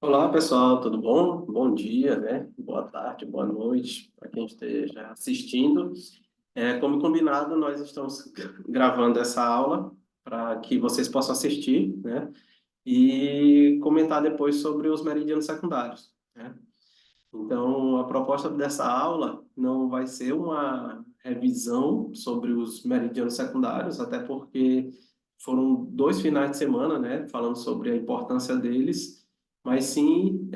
Olá, pessoal, tudo bom? Bom dia, né? Boa tarde, boa noite para quem esteja assistindo. Como combinado, nós estamos gravando essa aula para que vocês possam assistir, né? E comentar depois sobre os meridianos secundários, né? Então, a proposta dessa aula não vai ser uma revisão sobre os meridianos secundários, até porque foram 2 finais de semana, né, falando sobre a importância deles, mas sim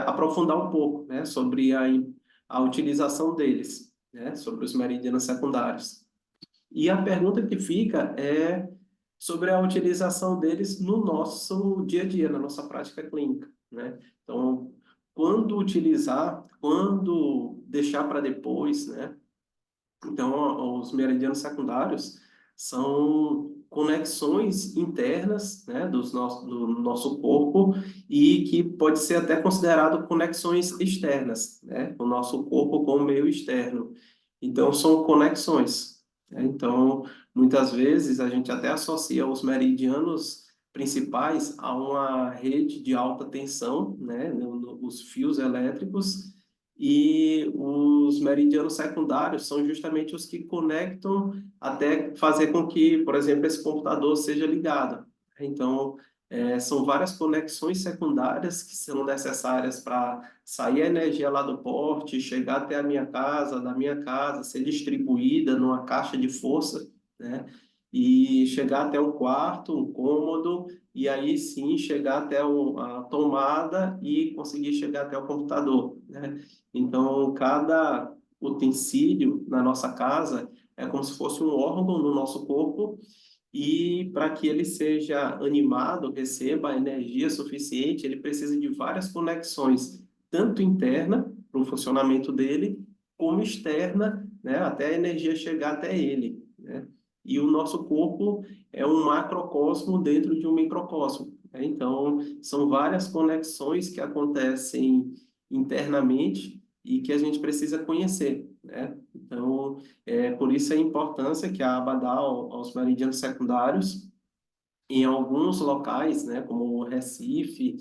aprofundar um pouco, né, sobre a utilização deles, né, sobre os meridianos secundários. E a pergunta que fica é sobre a utilização deles no nosso dia a dia, na nossa prática clínica, né? Então, quando utilizar, quando deixar para depois, né? Então, os meridianos secundários são conexões internas, né, do nosso corpo e que pode ser até considerado conexões externas, né, o nosso corpo com o meio externo. Então, são conexões, né? Então, muitas vezes a gente até associa os meridianos principais a uma rede de alta tensão, né, os fios elétricos, e os meridianos secundários são justamente os que conectam até fazer com que, por exemplo, esse computador seja ligado. Então, são várias conexões secundárias que são necessárias para sair a energia lá do porte, chegar até a minha casa, da minha casa, ser distribuída numa caixa de força, né? E chegar até o quarto, um cômodo, e aí sim chegar até a tomada e conseguir chegar até o computador, né? Então, cada utensílio na nossa casa é como se fosse um órgão no nosso corpo e para que ele seja animado, receba energia suficiente, ele precisa de várias conexões, tanto interna para o funcionamento dele, como externa, né, até a energia chegar até ele, né? E o nosso corpo é um macrocosmo dentro de um microcosmo, né? Então, são várias conexões que acontecem internamente e que a gente precisa conhecer, né? Então, por isso a importância que a aba dá aos meridianos secundários. Em alguns locais, né, como o Recife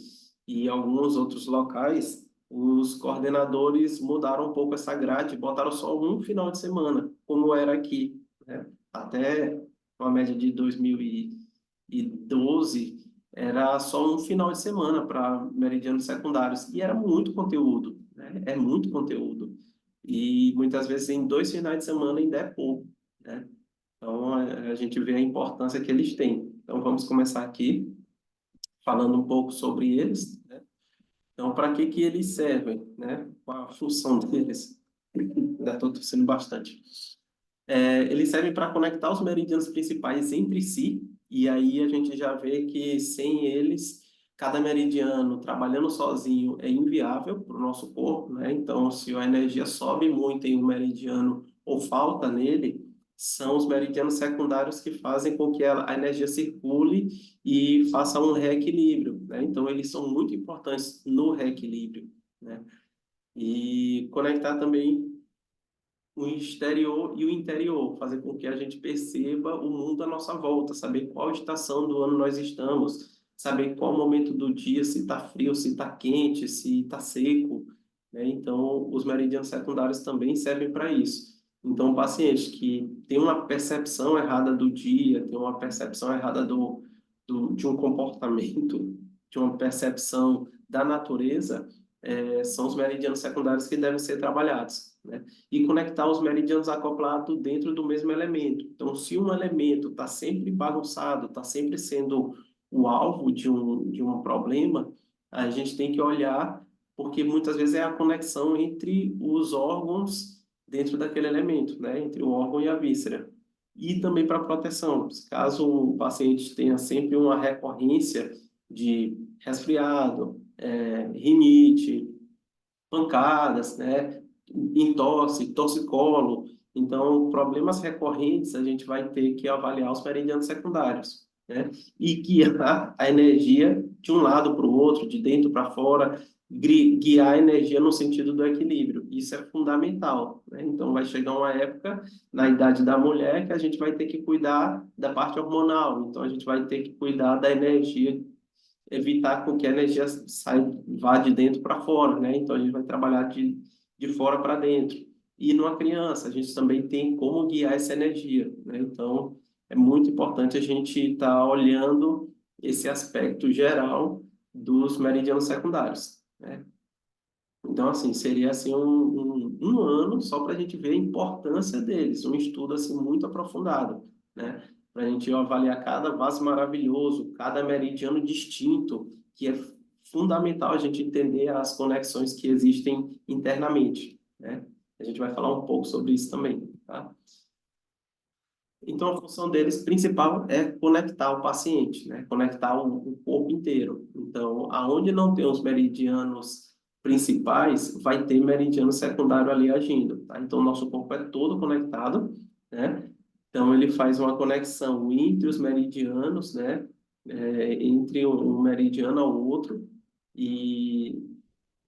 e alguns outros locais, os coordenadores mudaram um pouco essa grade, botaram só um final de semana, como era aqui, né? Até uma média de 2012, era só um final de semana para meridianos secundários, e era muito conteúdo, né? É muito conteúdo. E muitas vezes em 2 finais de semana ainda é pouco, né? Então, a gente vê a importância que eles têm. Então, vamos começar aqui falando um pouco sobre eles, né? Então, para que que eles servem, né? Qual a função deles? Ainda estou tossindo bastante. Eles servem para conectar os meridianos principais entre si, e aí a gente já vê que sem eles, cada meridiano trabalhando sozinho é inviável para o nosso corpo, né? Então, se a energia sobe muito em um meridiano ou falta nele, são os meridianos secundários que fazem com que a energia circule e faça um reequilíbrio, né? Então, eles são muito importantes no reequilíbrio, né? E conectar também o exterior e o interior, fazer com que a gente perceba o mundo à nossa volta, saber qual estação do ano nós estamos, saber qual momento do dia, se está frio, se está quente, se está seco, né? Então, os meridianos secundários também servem para isso. Então, pacientes que têm uma percepção errada do dia, têm uma percepção errada de um comportamento, de uma percepção da natureza, são os meridianos secundários que devem ser trabalhados, né? E conectar os meridianos acoplados dentro do mesmo elemento. Então, se um elemento está sempre bagunçado, está sempre sendo o alvo de um problema, a gente tem que olhar, porque muitas vezes é a conexão entre os órgãos dentro daquele elemento, né? Entre o órgão e a víscera. E também para proteção, caso o paciente tenha sempre uma recorrência de resfriado, rinite, pancadas, né? Entorse, torcicolo. Então, problemas recorrentes, a gente vai ter que avaliar os meridianos secundários, né? E guiar a energia de um lado para o outro, de dentro para fora, guiar a energia no sentido do equilíbrio. Isso é fundamental, né? Então, vai chegar uma época, na idade da mulher, que a gente vai ter que cuidar da parte hormonal. Então, a gente vai ter que cuidar da energia evitar com que a energia vá de dentro para fora, né? Então, a gente vai trabalhar de fora para dentro. E numa criança, a gente também tem como guiar essa energia, né? Então, é muito importante a gente estar olhando esse aspecto geral dos meridianos secundários, né? Então, assim, seria assim um ano só para a gente ver a importância deles, um estudo assim muito aprofundado, né? Para a gente avaliar cada vaso maravilhoso, cada meridiano distinto, que é fundamental a gente entender as conexões que existem internamente, né? A gente vai falar um pouco sobre isso também, tá? Então, a função deles principal é conectar o paciente, né? Conectar o corpo inteiro. Então, aonde não tem os meridianos principais, vai ter meridiano secundário ali agindo, tá? Então, o nosso corpo é todo conectado, né? Então, ele faz uma conexão entre os meridianos, né? Entre um meridiano ao outro e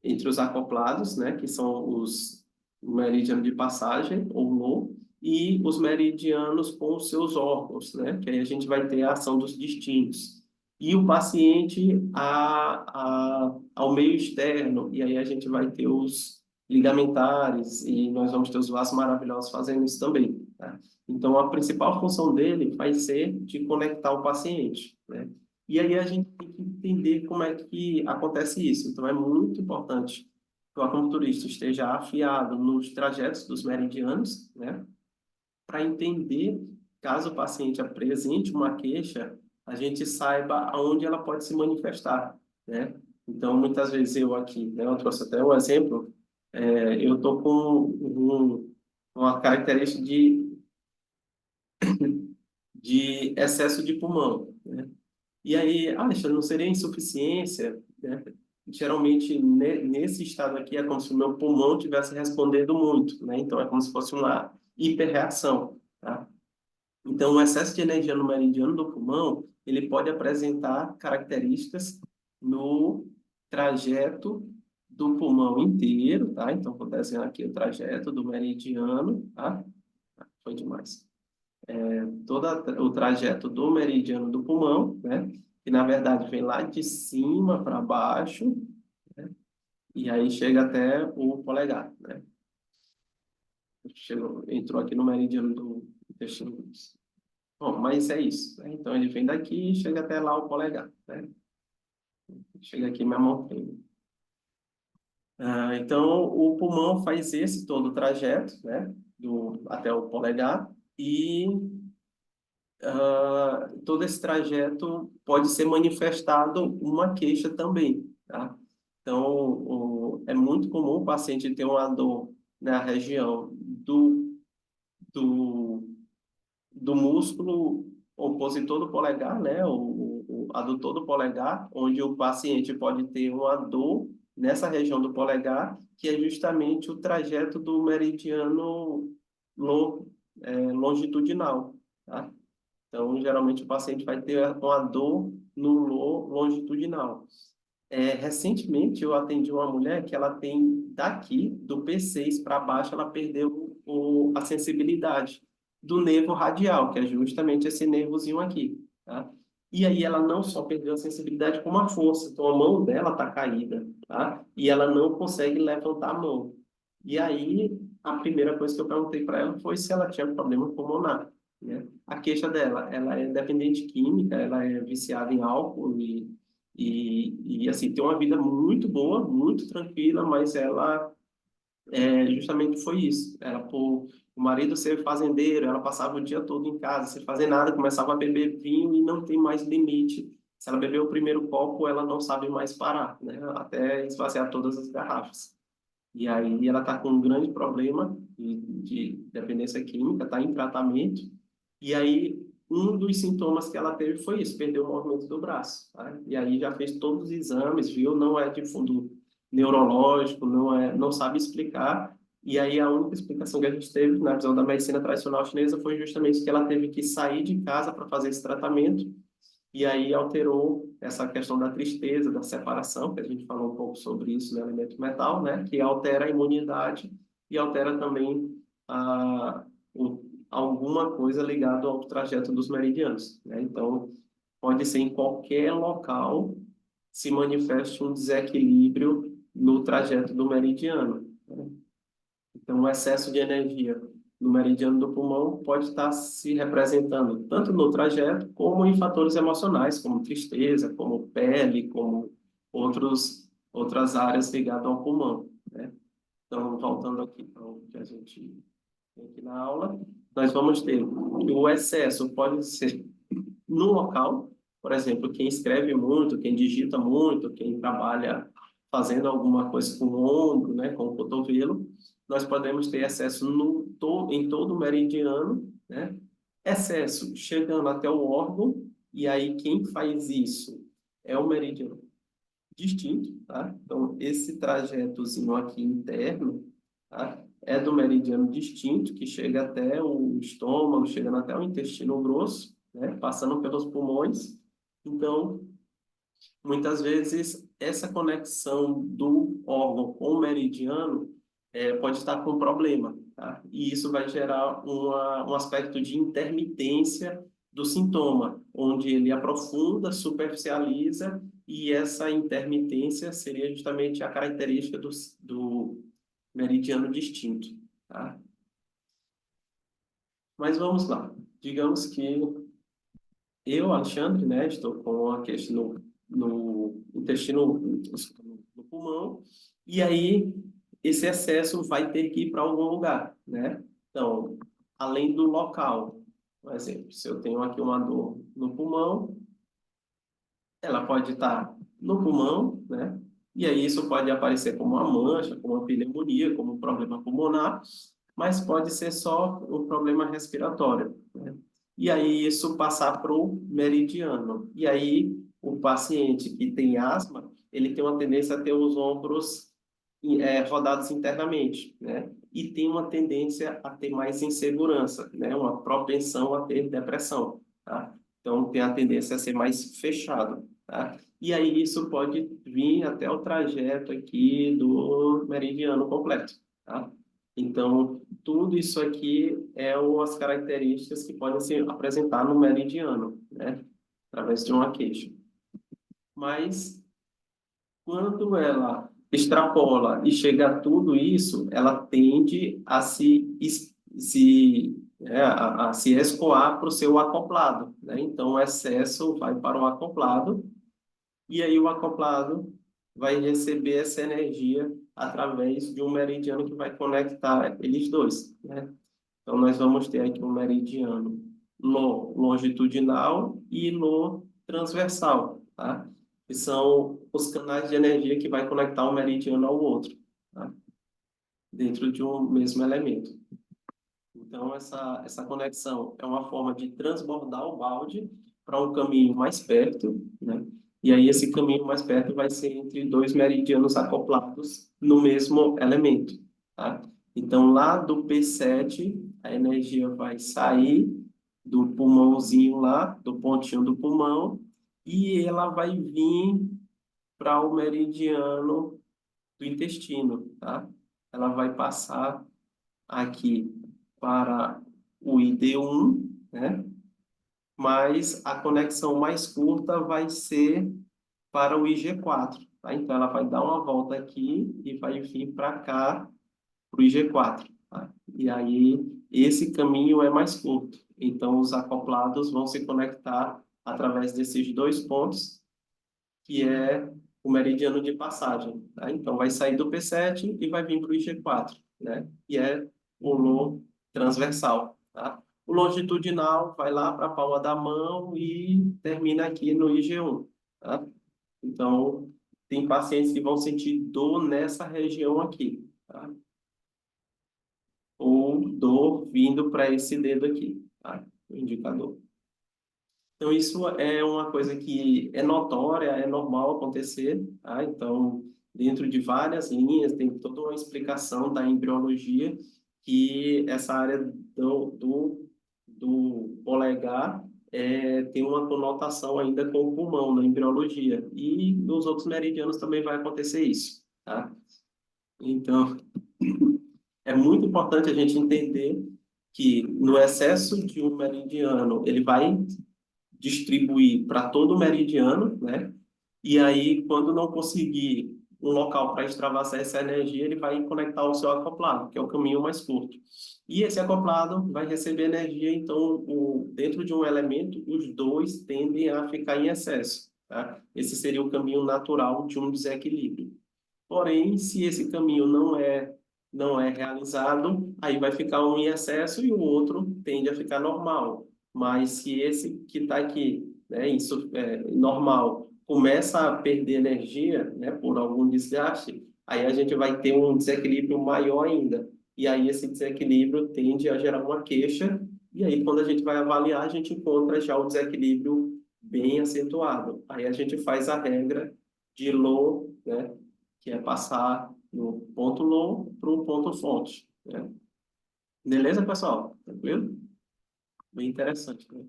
entre os acoplados, né, que são os meridianos de passagem ou não, e os meridianos com os seus órgãos, né, que aí a gente vai ter a ação dos distintos. E o paciente ao meio externo, e aí a gente vai ter os ligamentares, e nós vamos ter os vasos maravilhosos fazendo isso também, tá? Então, a principal função dele vai ser de conectar o paciente, né? E aí a gente tem que entender como é que acontece isso. Então, é muito importante que o acupunturista esteja afiado nos trajetos dos meridianos, né? Para entender, caso o paciente apresente uma queixa, a gente saiba aonde ela pode se manifestar, né? Então, muitas vezes eu aqui, né? Eu trouxe até um exemplo, eu tô com uma característica de excesso de pulmão, né? E aí, Alexandre, não seria insuficiência, né? Geralmente, nesse estado aqui, é como se o meu pulmão estivesse respondendo muito, né? Então, é como se fosse uma hiperreação, tá? Então, o excesso de energia no meridiano do pulmão, ele pode apresentar características no trajeto do pulmão inteiro, tá? Então, vou desenhar aqui o trajeto do meridiano, tá? Foi demais. Todo o trajeto do meridiano do pulmão, né? Que na verdade vem lá de cima para baixo, né? E aí chega até o polegar, né? Entrou aqui no meridiano do intestino grosso. Bom, mas é isso, né? Então ele vem daqui e chega até lá o polegar, né? Chega aqui minha mão prima. Então o pulmão faz esse todo o trajeto, né? Até o polegar e todo esse trajeto pode ser manifestado uma queixa também, tá? Então, é muito comum o paciente ter uma dor na região do, do músculo opositor do polegar, né? O adutor do polegar, onde o paciente pode ter uma dor nessa região do polegar, que é justamente o trajeto do meridiano longitudinal, tá? Então, geralmente o paciente vai ter uma dor no longitudinal. Recentemente, eu atendi uma mulher que ela tem daqui, do P6 para baixo, ela perdeu a sensibilidade do nervo radial, que é justamente esse nervozinho aqui, tá? E aí ela não só perdeu a sensibilidade, como a força. Então, a mão dela está caída, tá? E ela não consegue levantar a mão. E aí, a primeira coisa que eu perguntei para ela foi se ela tinha problema pulmonar, né? A queixa dela, ela é dependente química, ela é viciada em álcool e assim, tem uma vida muito boa, muito tranquila, mas ela justamente foi isso. O marido ser fazendeiro, ela passava o dia todo em casa, sem fazer nada, começava a beber vinho e não tem mais limite. Se ela beber o primeiro copo, ela não sabe mais parar, né? Até esvaziar todas as garrafas. E aí ela está com um grande problema de dependência química, está em tratamento. E aí um dos sintomas que ela teve foi isso, perdeu o movimento do braço, tá? E aí já fez todos os exames, viu? Não é de fundo neurológico, não sabe explicar. E aí a única explicação que a gente teve na visão da medicina tradicional chinesa foi justamente que ela teve que sair de casa para fazer esse tratamento e aí alterou essa questão da tristeza, da separação, que a gente falou um pouco sobre isso no elemento metal, né? Que altera a imunidade e altera também alguma coisa ligada ao trajeto dos meridianos, né? Então, pode ser em qualquer local se manifeste um desequilíbrio no trajeto do meridiano, né? Então, o excesso de energia no meridiano do pulmão pode estar se representando tanto no trajeto como em fatores emocionais, como tristeza, como pele, como outras áreas ligadas ao pulmão, né? Então, voltando aqui para o que a gente tem aqui na aula, nós vamos ter que o excesso pode ser no local, por exemplo, quem escreve muito, quem digita muito, quem trabalha fazendo alguma coisa com o ombro, né, com o cotovelo, nós podemos ter excesso em todo o meridiano, né? Excesso chegando até o órgão, e aí quem faz isso é o meridiano distinto, tá? Então, esse trajetozinho aqui interno, tá? É do meridiano distinto, que chega até o estômago, chegando até o intestino grosso, né? Passando pelos pulmões. Então, muitas vezes, essa conexão do órgão com o meridiano pode estar com problema, tá? E isso vai gerar um aspecto de intermitência do sintoma, onde ele aprofunda, superficializa, e essa intermitência seria justamente a característica do meridiano distinto, tá? Mas vamos lá. Digamos que eu, Alexandre, né, estou com a questão no intestino, no pulmão, e aí esse excesso vai ter que ir para algum lugar, né? Então, além do local, por exemplo, se eu tenho aqui uma dor no pulmão, ela pode estar no pulmão, né? E aí isso pode aparecer como uma mancha, como uma pneumonia, como um problema pulmonar, mas pode ser só um problema respiratório, né? E aí isso passar para o meridiano. E aí o paciente que tem asma, ele tem uma tendência a ter os ombros rodados internamente, né? E tem uma tendência a ter mais insegurança, né? Uma propensão a ter depressão, tá? Então tem a tendência a ser mais fechado, tá? E aí isso pode vir até o trajeto aqui do meridiano completo, tá? Então, tudo isso aqui é as características que podem se apresentar no meridiano, né? Através de uma queixa. Mas, quando ela extrapola e chega a tudo isso, ela tende a a se escoar para o seu acoplado, né? Então, o excesso vai para o acoplado, e aí o acoplado vai receber essa energia através de um meridiano que vai conectar eles dois, né? Então, nós vamos ter aqui um meridiano longitudinal e no transversal, tá? Que são os canais de energia que vai conectar um meridiano ao outro, tá? Dentro de um mesmo elemento. Então, essa conexão é uma forma de transbordar o balde para um caminho mais perto, né? E aí esse caminho mais perto vai ser entre dois meridianos acoplados no mesmo elemento, tá? Então, lá do P7, a energia vai sair do pulmãozinho lá, do pontinho do pulmão, e ela vai vir para o meridiano do intestino, tá? Ela vai passar aqui para o ID1, né? Mas a conexão mais curta vai ser para o IG4, tá? Então, ela vai dar uma volta aqui e vai vir para cá, para o IG4, tá? E aí, esse caminho é mais curto. Então, os acoplados vão se conectar através desses dois pontos, que é o meridiano de passagem, tá? Então, vai sair do P7 e vai vir para o IG4, né? E é o nó transversal, tá? O longitudinal vai lá para a palma da mão e termina aqui no IG1, tá? Então, tem pacientes que vão sentir dor nessa região aqui, tá? Ou dor vindo para esse dedo aqui, tá? O indicador. Então, isso é uma coisa que é notória, é normal acontecer, tá? Então, dentro de várias linhas, tem toda uma explicação da embriologia que essa área do polegar tem uma conotação ainda com o pulmão na embriologia. E nos outros meridianos também vai acontecer isso, tá? Então, é muito importante a gente entender que no excesso de um meridiano, ele vai distribuir para todo o meridiano, né? E aí, quando não conseguir um local para extravasar essa energia, ele vai conectar o seu acoplado, que é o caminho mais curto. E esse acoplado vai receber energia, então, dentro de um elemento, os dois tendem a ficar em excesso, tá? Esse seria o caminho natural de um desequilíbrio. Porém, se esse caminho não é realizado, aí vai ficar um em excesso e o outro tende a ficar normal. Mas se esse que está aqui, né, isso é normal, começa a perder energia, né, por algum desgaste, aí a gente vai ter um desequilíbrio maior ainda. E aí esse desequilíbrio tende a gerar uma queixa, e aí quando a gente vai avaliar, a gente encontra já o desequilíbrio bem acentuado. Aí a gente faz a regra de low, né, que é passar no ponto low para o ponto fonte, né? Beleza, pessoal? Tranquilo? Bem interessante, né?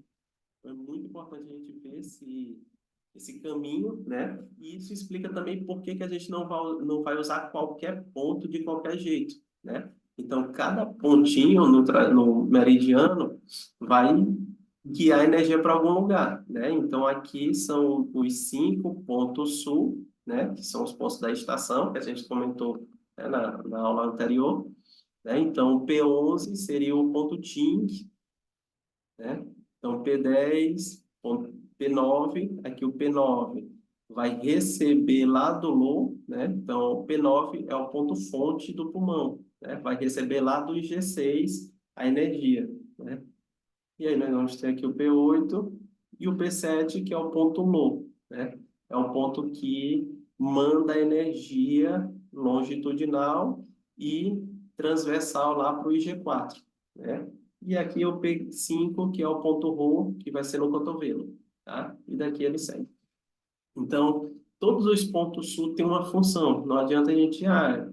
Então, é muito importante a gente ver esse caminho, né? E isso explica também por que que a gente não vai usar qualquer ponto de qualquer jeito, né? Então, cada pontinho no meridiano vai guiar energia para algum lugar, né? Então, aqui são os 5 pontos sul, né? Que são os pontos da estação, que a gente comentou, né, na aula anterior, né? Então, o P11 seria o ponto Ting, né? Então, P10, P9, aqui o P9 vai receber lá do low, né? Então, o P9 é o ponto fonte do pulmão, né? Vai receber lá do G6 a energia, né? E aí nós vamos ter aqui o P8 e o P7, que é o ponto low, né? É o ponto que manda energia longitudinal e transversal lá para o IG4, né? E aqui o P5, que é o ponto RO, que vai ser no cotovelo, tá? E daqui ele segue. Então, todos os pontos sul têm uma função. Não adianta a gente,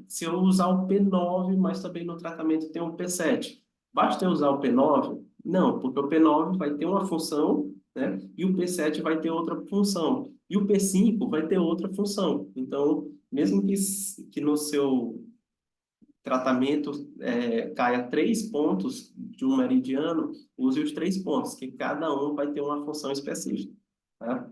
se eu usar o P9, mas também no tratamento tem um P7. Basta eu usar o P9? Não, porque o P9 vai ter uma função, né? E o P7 vai ter outra função. E o P5 vai ter outra função. Então, mesmo que no seu tratamento caia 3 pontos de um meridiano, use os 3 pontos, que cada um vai ter uma função específica, tá?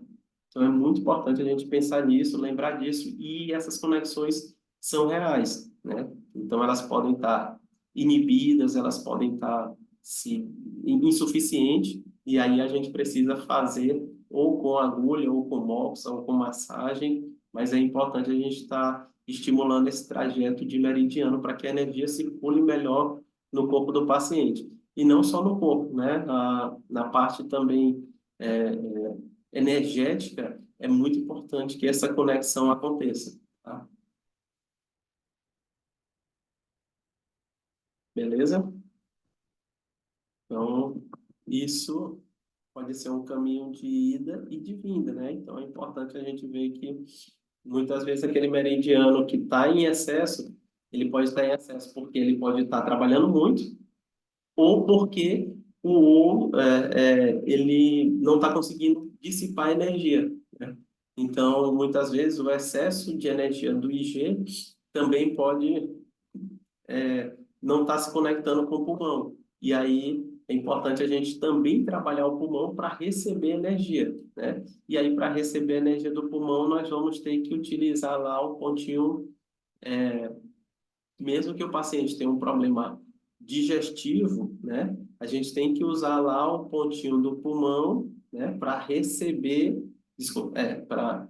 Então é muito importante a gente pensar nisso, lembrar disso, e essas conexões são reais, né? Então elas podem estar inibidas, elas podem estar insuficientes, e aí a gente precisa fazer ou com agulha, ou com moxa, ou com massagem, mas é importante a gente estar estimulando esse trajeto de meridiano para que a energia circule melhor no corpo do paciente. E não só no corpo, né? Na parte também é, energética, é muito importante que essa conexão aconteça, tá? Beleza? Então, isso pode ser um caminho de ida e de vinda, né? Então, é importante a gente ver que muitas vezes aquele meridiano que está em excesso, ele pode estar em excesso porque ele pode estar trabalhando muito, ou porque o ouro ele não está conseguindo dissipar energia, né? Então, muitas vezes, o excesso de energia do IG também pode não estar se conectando com o pulmão. E aí é importante a gente também trabalhar o pulmão para receber energia, né? E aí, para receber energia do pulmão, nós vamos ter que utilizar lá o pontinho, mesmo que o paciente tenha um problema digestivo, né? A gente tem que usar lá o pontinho do pulmão, né? Para receber, desculpa, para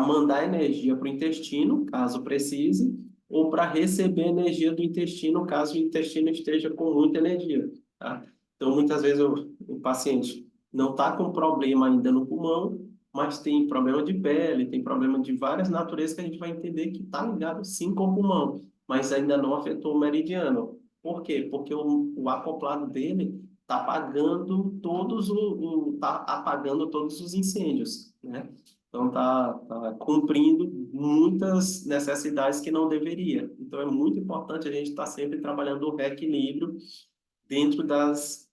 mandar energia para o intestino, caso precise, ou para receber energia do intestino, caso o intestino esteja com muita energia, tá? Então, muitas vezes o paciente não está com problema ainda no pulmão, mas tem problema de pele, tem problema de várias naturezas que a gente vai entender que está ligado sim com o pulmão, mas ainda não afetou o meridiano. Por quê? Porque o acoplado dele está apagando todos os incêndios, né? Então tá cumprindo muitas necessidades que não deveria. Então é muito importante a gente estar sempre trabalhando o reequilíbrio dentro das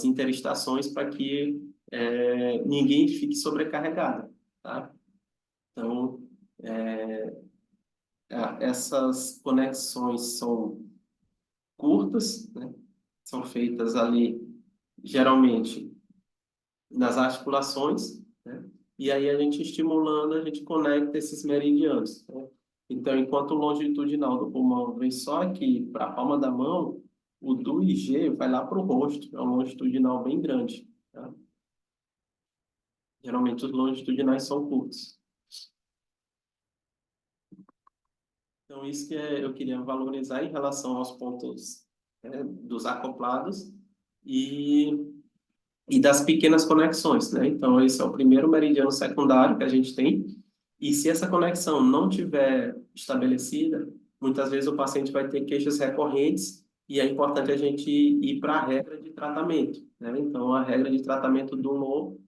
interestações para que ninguém fique sobrecarregado, tá? Então, essas conexões são curtas, né? São feitas ali, geralmente, nas articulações, né? e aí a gente estimulando, a gente conecta esses meridianos, né? Então, enquanto o longitudinal do pulmão vem só aqui para a palma da mão, o do IG vai lá para o rosto, é um longitudinal bem grande, tá? Geralmente os longitudinais são curtos. Então, isso que eu queria valorizar em relação aos pontos, dos acoplados e, e das pequenas conexões, né? Então, esse é o primeiro meridiano secundário que a gente tem. E se essa conexão não tiver estabelecida, muitas vezes o paciente vai ter queixas recorrentes e é importante a gente ir para a regra de tratamento, né? Então, a regra de tratamento do lobo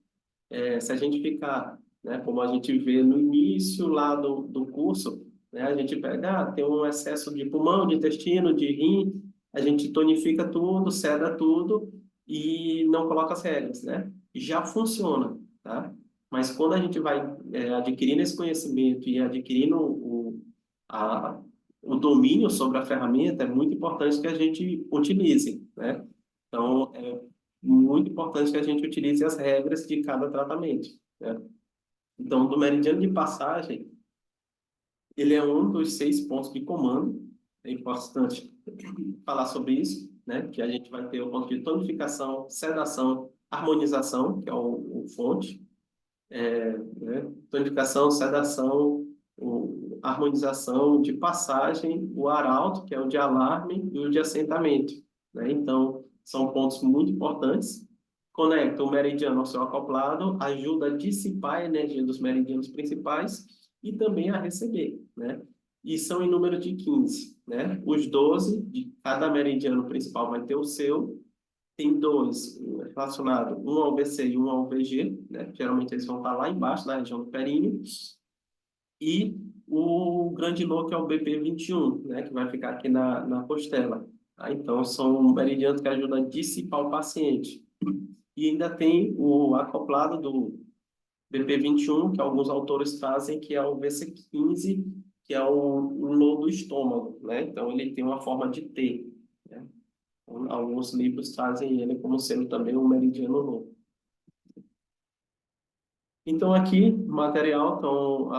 se a gente ficar, né, como a gente vê no início lá do curso, né, a gente pega, tem um excesso de pulmão, de intestino, de rim, a gente tonifica tudo, seda tudo e não coloca as regras, né? Já funciona, tá? Mas quando a gente vai adquirindo esse conhecimento e adquirindo a, o domínio sobre a ferramenta, é muito importante que a gente utilize, né? Então, muito importante que a gente utilize as regras de cada tratamento, né? Então, do meridiano de passagem, ele é um dos 6 pontos de comando. É importante falar sobre isso, né? Que a gente vai ter o ponto de tonificação, sedação, harmonização, que é o fonte, né? Tonificação, sedação, harmonização de passagem, o arauto, que é o de alarme, e o de assentamento, né? Então, são pontos muito importantes. Conecta o meridiano ao seu acoplado, ajuda a dissipar a energia dos meridianos principais e também a receber, né? E são em número de 15, né? Os 12 de cada meridiano principal vai ter o seu, tem dois relacionados, um ao BC e um ao VG, né? Geralmente eles vão estar lá embaixo, na região do períneo. E o grande nó, que é o BP21, né? Que vai ficar aqui na costela. Tá? Então, são meridianos que ajudam a dissipar o paciente. E ainda tem o acoplado do BP21, que alguns autores trazem, que é o VC15, que é o nó do estômago, né? Então, ele tem uma forma de T, né? Alguns livros trazem ele como sendo também um meridiano novo. Então, aqui, no material, estão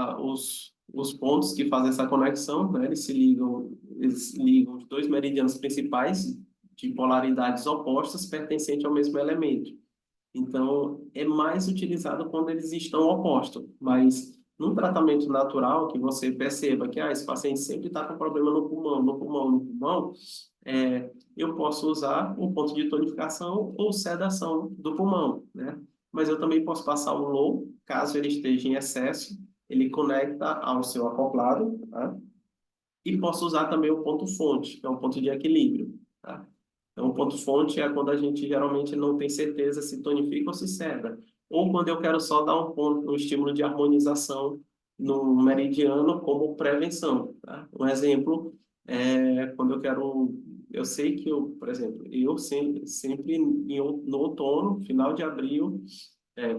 os pontos que fazem essa conexão, né? Eles ligam os dois meridianos principais de polaridades opostas pertencentes ao mesmo elemento. Então, é mais utilizado quando eles estão opostos, mas num tratamento natural, que você perceba que esse paciente sempre está com problema no pulmão, no pulmão, no pulmão, eu posso usar um ponto de tonificação ou sedação do pulmão, né? Mas eu também posso passar um low, caso ele esteja em excesso, ele conecta ao seu acoplado, tá? E posso usar também o ponto fonte, que é um ponto de equilíbrio, tá? Então, o ponto fonte é quando a gente geralmente não tem certeza se tonifica ou se seda. Ou quando eu quero só dar um estímulo de harmonização no meridiano como prevenção, tá? Um exemplo é quando eu quero... Eu sei que por exemplo, eu sempre no outono, final de abril,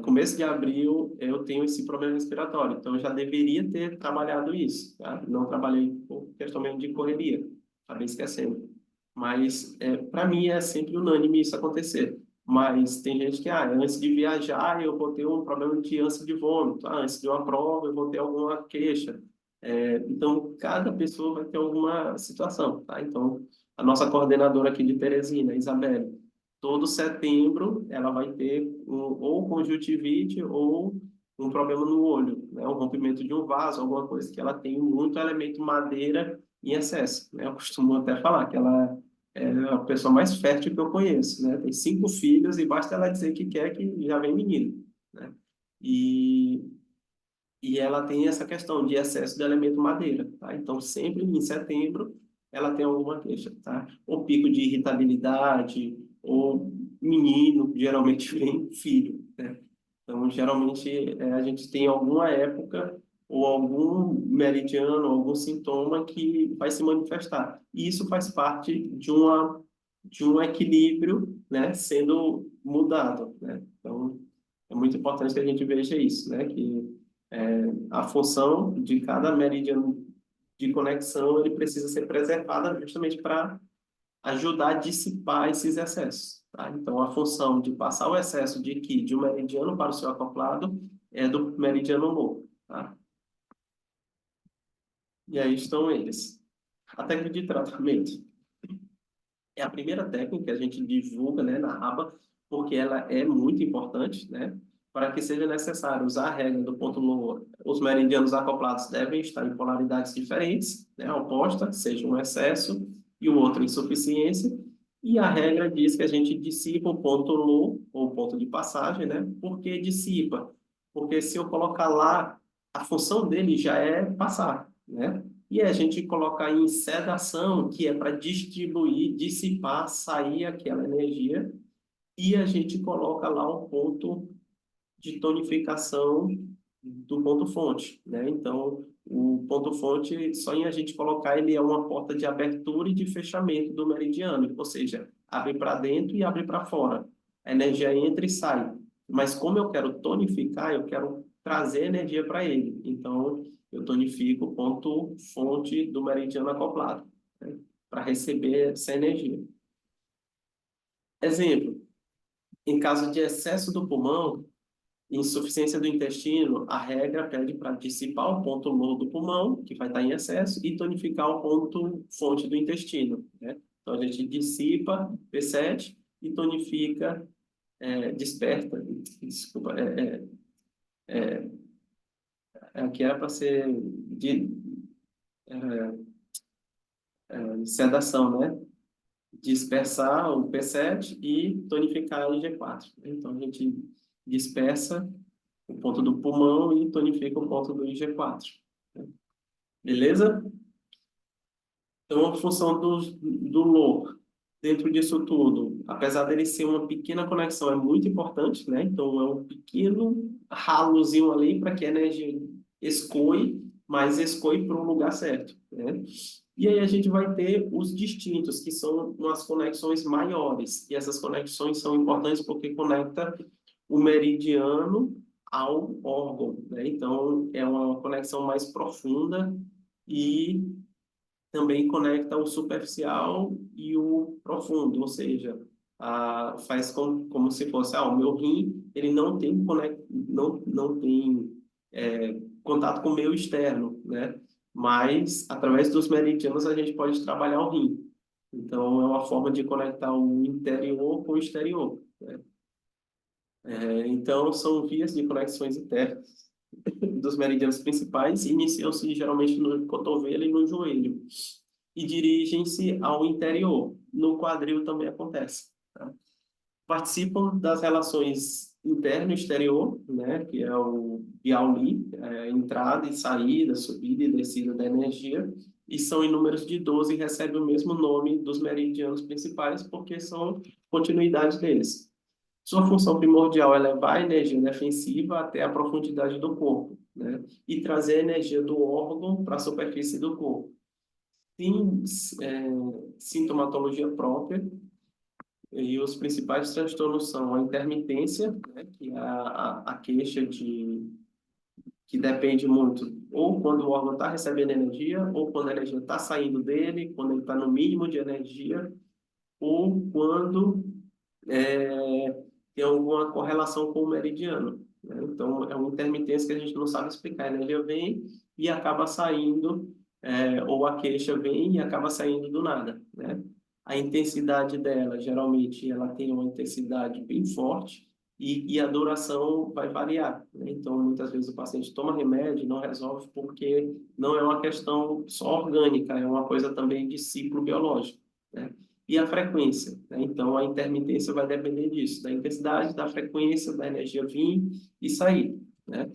começo de abril, eu tenho esse problema respiratório. Então, eu já deveria ter trabalhado isso, tá? Não trabalhei por questão mesmo de correria. Acabei esquecendo. Mas, para mim, é sempre unânime isso acontecer. Mas tem gente que, antes de viajar, eu vou ter um problema de ânsia de vômito. Antes de uma prova, eu vou ter alguma queixa. Então, cada pessoa vai ter alguma situação, tá? Então, a nossa coordenadora aqui de Teresina, Isabelle, todo setembro ela vai ter ou conjuntivite ou um problema no olho, né? Um rompimento de um vaso, alguma coisa que ela tem muito elemento madeira em excesso, né? Eu costumo até falar que ela é a pessoa mais fértil que eu conheço, né? Tem 5 filhos e basta ela dizer que quer que já vem menino, né? E, e ela tem essa questão de excesso de elemento madeira, tá? Então, sempre em setembro, ela tem alguma queixa, tá? Ou pico de irritabilidade, ou menino, geralmente vem filho, né? Então, geralmente, a gente tem alguma época ou algum meridiano, algum sintoma que vai se manifestar. E isso faz parte de um equilíbrio, né, sendo mudado, né? Então, é muito importante que a gente veja isso, né? Que a função de cada meridiano de conexão, ele precisa ser preservada justamente para ajudar a dissipar esses excessos, tá? Então, a função de passar o excesso de Qi de um meridiano para o seu acoplado é do meridiano louco, tá? E aí estão eles. A técnica de tratamento é a primeira técnica que a gente divulga, né, na aba, porque ela é muito importante, né? Para que seja necessário usar a regra do ponto low, os meridianos acoplados devem estar em polaridades diferentes, né, opostas, seja um excesso e o outro insuficiência. E a regra diz que a gente dissipa o ponto low, ou ponto de passagem, né? Por que dissipa? Porque se eu colocar lá, a função dele já é passar, né? E a gente coloca em sedação, que é para distribuir, dissipar, sair aquela energia, e a gente coloca lá um ponto de tonificação do ponto fonte, né? Então, o ponto fonte, só em a gente colocar, ele é uma porta de abertura e de fechamento do meridiano, ou seja, abre para dentro e abre para fora. A energia entra e sai. Mas como eu quero tonificar, eu quero trazer energia para ele. Então, eu tonifico o ponto fonte do meridiano acoplado, né? Para receber essa energia. Exemplo, em caso de excesso do pulmão, insuficiência do intestino, a regra pede para dissipar o ponto low do pulmão, que vai estar em excesso, e tonificar o ponto fonte do intestino, né? Então, a gente dissipa P7 e tonifica, desperta, desculpa, aqui era para ser de sedação, né? Dispersar o P7 e tonificar o IG4. Então, a gente dispersa o ponto do pulmão e tonifica o ponto do IG4. Beleza? Então, a função do loop, dentro disso tudo, apesar dele ser uma pequena conexão, é muito importante, né? Então, é um pequeno ralozinho ali para que a energia escoe, mas escoe para o lugar certo, né? E aí a gente vai ter os distintos, que são umas conexões maiores. E essas conexões são importantes porque conecta o meridiano ao órgão, né? Então, é uma conexão mais profunda e também conecta o superficial e o profundo, ou seja, faz como se fosse, o meu rim, ele não tem, não tem contato com o meio externo, né? Mas, através dos meridianos, a gente pode trabalhar o rim. Então, é uma forma de conectar o interior com o exterior, né? Então, são vias de conexões internas dos meridianos principais, iniciam-se geralmente no cotovelo e no joelho e dirigem-se ao interior. No quadril também acontece, tá? Participam das relações interno e exterior, né, que é o Biauli, entrada e saída, subida e descida da energia, e são em números de 12 e recebem o mesmo nome dos meridianos principais, porque são continuidades deles. Sua função primordial é levar a energia defensiva até a profundidade do corpo, né, e trazer a energia do órgão para a superfície do corpo. Tem sintomatologia própria, e os principais transtornos são a intermitência, né, que é a queixa que depende muito, ou quando o órgão está recebendo energia, ou quando a energia está saindo dele, quando ele está no mínimo de energia, ou quando tem alguma correlação com o meridiano, né? Então, é uma intermitência que a gente não sabe explicar. A energia vem e acaba saindo, ou a queixa vem e acaba saindo do nada, né? A intensidade dela, geralmente, ela tem uma intensidade bem forte e a duração vai variar, né? Então, muitas vezes o paciente toma remédio e não resolve porque não é uma questão só orgânica, é uma coisa também de ciclo biológico, né? E a frequência, né? Então, a intermitência vai depender disso, da intensidade, da frequência, da energia vir e sair, né?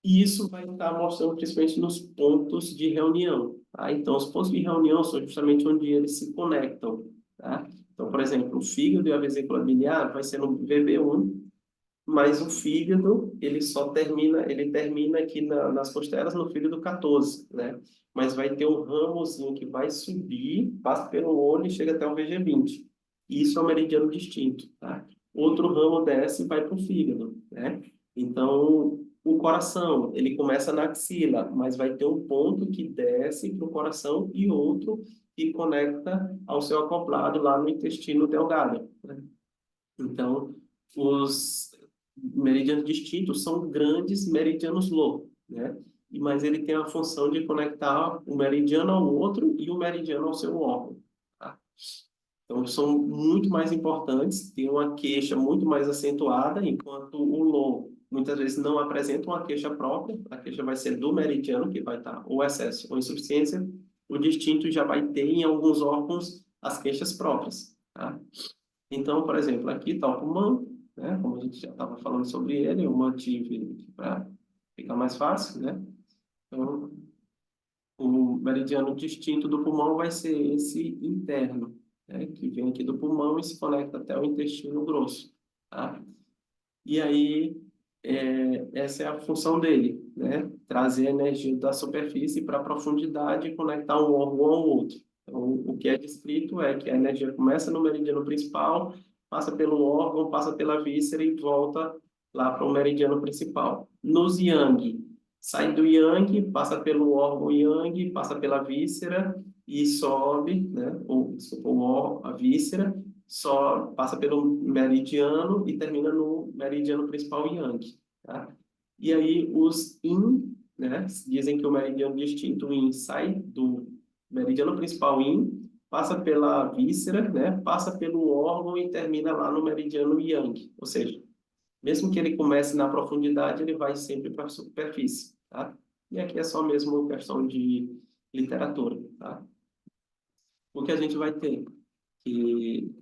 E isso vai estar mostrando principalmente nos pontos de reunião, tá? Então, os pontos de reunião são justamente onde eles se conectam, tá? Então, por exemplo, o fígado e a vesícula biliar vai ser no VB1, mas o fígado, ele termina aqui nas costelas no fígado 14, né? Mas vai ter um ramozinho que vai subir, passa pelo olho e chega até o VG20. Isso é um meridiano distinto, tá? Outro ramo desce e vai para o fígado, né? Então, o coração, ele começa na axila, mas vai ter um ponto que desce para o coração e outro que conecta ao seu acoplado lá no intestino delgado, né? Então, os meridianos distintos são grandes meridianos longos, né? Mas ele tem a função de conectar o meridiano ao outro e o meridiano ao seu órgão, tá? Então, são muito mais importantes, tem uma queixa muito mais acentuada, enquanto o longo muitas vezes não apresenta uma queixa própria, a queixa vai ser do meridiano, que vai estar ou excesso ou insuficiência, o distinto já vai ter em alguns órgãos as queixas próprias, tá? Então, por exemplo, aqui está o pulmão, né? Como a gente já estava falando sobre ele, eu mantive para ficar mais fácil, né? Então, o meridiano distinto do pulmão vai ser esse interno, né? Que vem aqui do pulmão e se conecta até o intestino grosso, tá? E aí, essa é a função dele, né? Trazer a energia da superfície para a profundidade e conectar um órgão ao outro. Então, o que é descrito é que a energia começa no meridiano principal, passa pelo órgão, passa pela víscera e volta lá para o meridiano principal. Nos yang, sai do yang, passa pelo órgão yang, passa pela víscera e sobe, né? Ou, desculpa, a víscera, só passa pelo meridiano e termina no meridiano principal yang, tá? E aí os yin, né, dizem que o meridiano distinto yin sai do meridiano principal yin, passa pela víscera, né, passa pelo órgão e termina lá no meridiano yang. Ou seja, mesmo que ele comece na profundidade, ele vai sempre para a superfície, tá? E aqui é só mesmo questão de literatura, tá? O que a gente vai ter? Que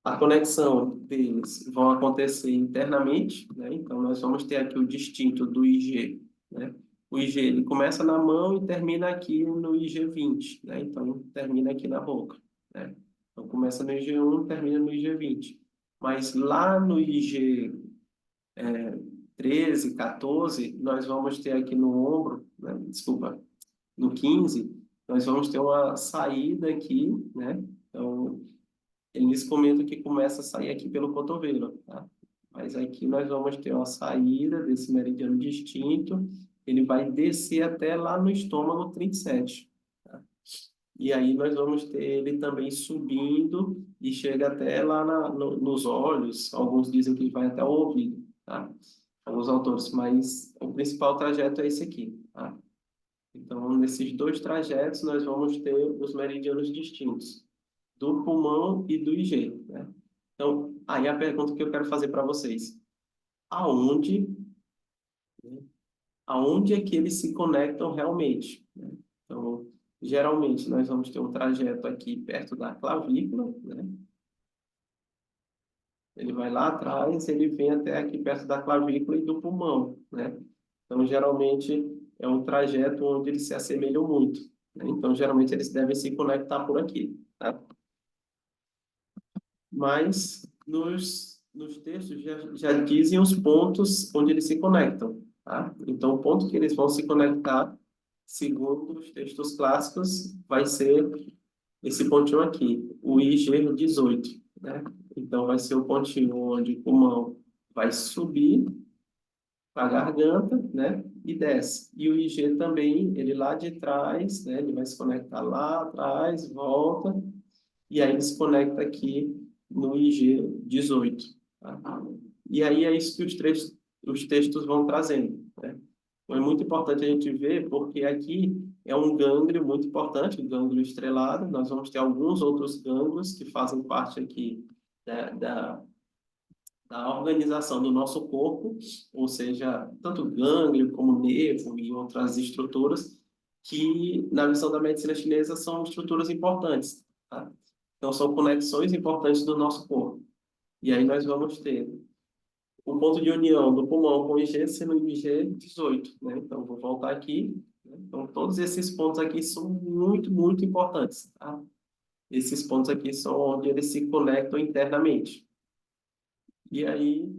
a conexão deles vão acontecer internamente, né? Então, nós vamos ter aqui o distinto do IG, né? O IG, ele começa na mão e termina aqui no IG20, né? Então, termina aqui na boca, né? Então, começa no IG1 e termina no IG20. Mas lá no IG 13, 14, nós vamos ter aqui no ombro, né? Desculpa, no 15, nós vamos ter uma saída aqui, né? Então, eles comentam que começa a sair aqui pelo cotovelo, tá? Mas aqui nós vamos ter uma saída desse meridiano distinto, ele vai descer até lá no estômago 37, tá? E aí nós vamos ter ele também subindo e chega até lá nos olhos, alguns dizem que ele vai até o ouvido, tá? Alguns autores, mas o principal trajeto é esse aqui, tá? Então, nesses dois trajetos, nós vamos ter os meridianos distintos do pulmão e do IG, né? Então, aí a pergunta que eu quero fazer para vocês: aonde, né? Aonde é que eles se conectam realmente, né? Então, geralmente nós vamos ter um trajeto aqui perto da clavícula, né? Ele vai lá atrás, ele vem até aqui perto da clavícula e do pulmão, né? Então, geralmente é um trajeto onde eles se assemelham muito, né? Então, geralmente eles devem se conectar por aqui, tá? Mas nos textos já dizem os pontos onde eles se conectam, tá? Então, o ponto que eles vão se conectar, segundo os textos clássicos, vai ser esse pontinho aqui, o IG18, né? Então, vai ser o pontinho onde o pulmão vai subir para a garganta, né? E desce. E o IG também, ele lá de trás, né? Ele vai se conectar lá atrás, volta, e aí ele se conecta aqui no IG18, tá? E aí é isso que os textos vão trazendo, né? Então, é muito importante a gente ver, porque aqui é um gânglio muito importante, o gânglio estrelado. Nós vamos ter alguns outros gânglios que fazem parte aqui da organização do nosso corpo, ou seja, tanto gânglio como nervo e outras estruturas que, na visão da medicina chinesa, são estruturas importantes, tá? Então, são conexões importantes do nosso corpo. E aí nós vamos ter o ponto de união do pulmão com o IG sendo o IG18, né? Então, vou voltar aqui, né? Então, todos esses pontos aqui são muito, muito importantes, tá? Esses pontos aqui são onde eles se conectam internamente. E aí,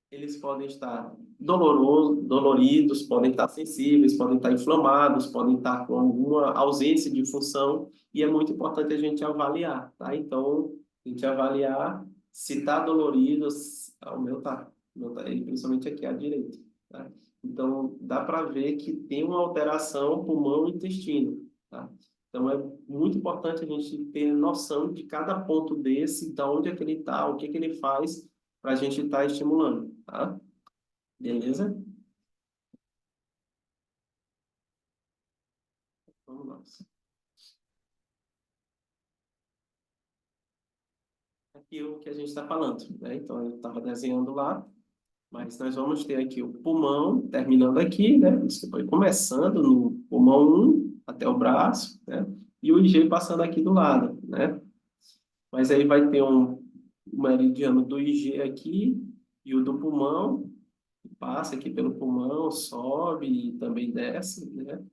eles podem estar doloridos, podem estar sensíveis, podem estar inflamados, podem estar com alguma ausência de função, e é muito importante a gente avaliar, tá? Então, a gente avaliar se está dolorido, o meu tá, ele principalmente aqui à direita, tá? Então, dá para ver que tem uma alteração pulmão e intestino, tá? Então, é muito importante a gente ter noção de cada ponto desse, de onde é que ele está, o que que ele faz, para a gente estar estimulando, tá? Beleza? Vamos lá. Aqui o que a gente está falando, né? Então, eu estava desenhando lá, mas nós vamos ter aqui o pulmão terminando aqui, né? Isso foi começando no pulmão um até o braço, né? E o IG passando aqui do lado, né? Mas aí vai ter um meridiano do IG aqui e o do pulmão, que passa aqui pelo pulmão, sobe e também desce, né?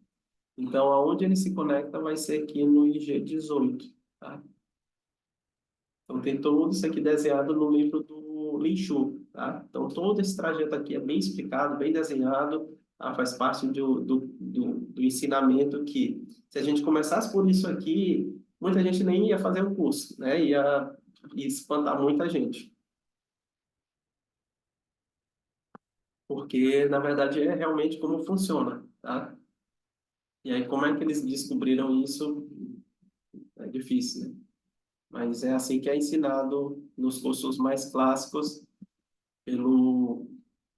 Então, aonde ele se conecta vai ser aqui no IG18, tá? Então, tem tudo isso aqui desenhado no livro do Lin Shu, tá? Então, todo esse trajeto aqui é bem explicado, bem desenhado, tá? Faz parte do ensinamento que, se a gente começasse por isso aqui, muita gente nem ia fazer o curso, né? Ia espantar muita gente. Porque, na verdade, é realmente como funciona, tá? E aí, como é que eles descobriram isso? É difícil, né? Mas é assim que é ensinado nos cursos mais clássicos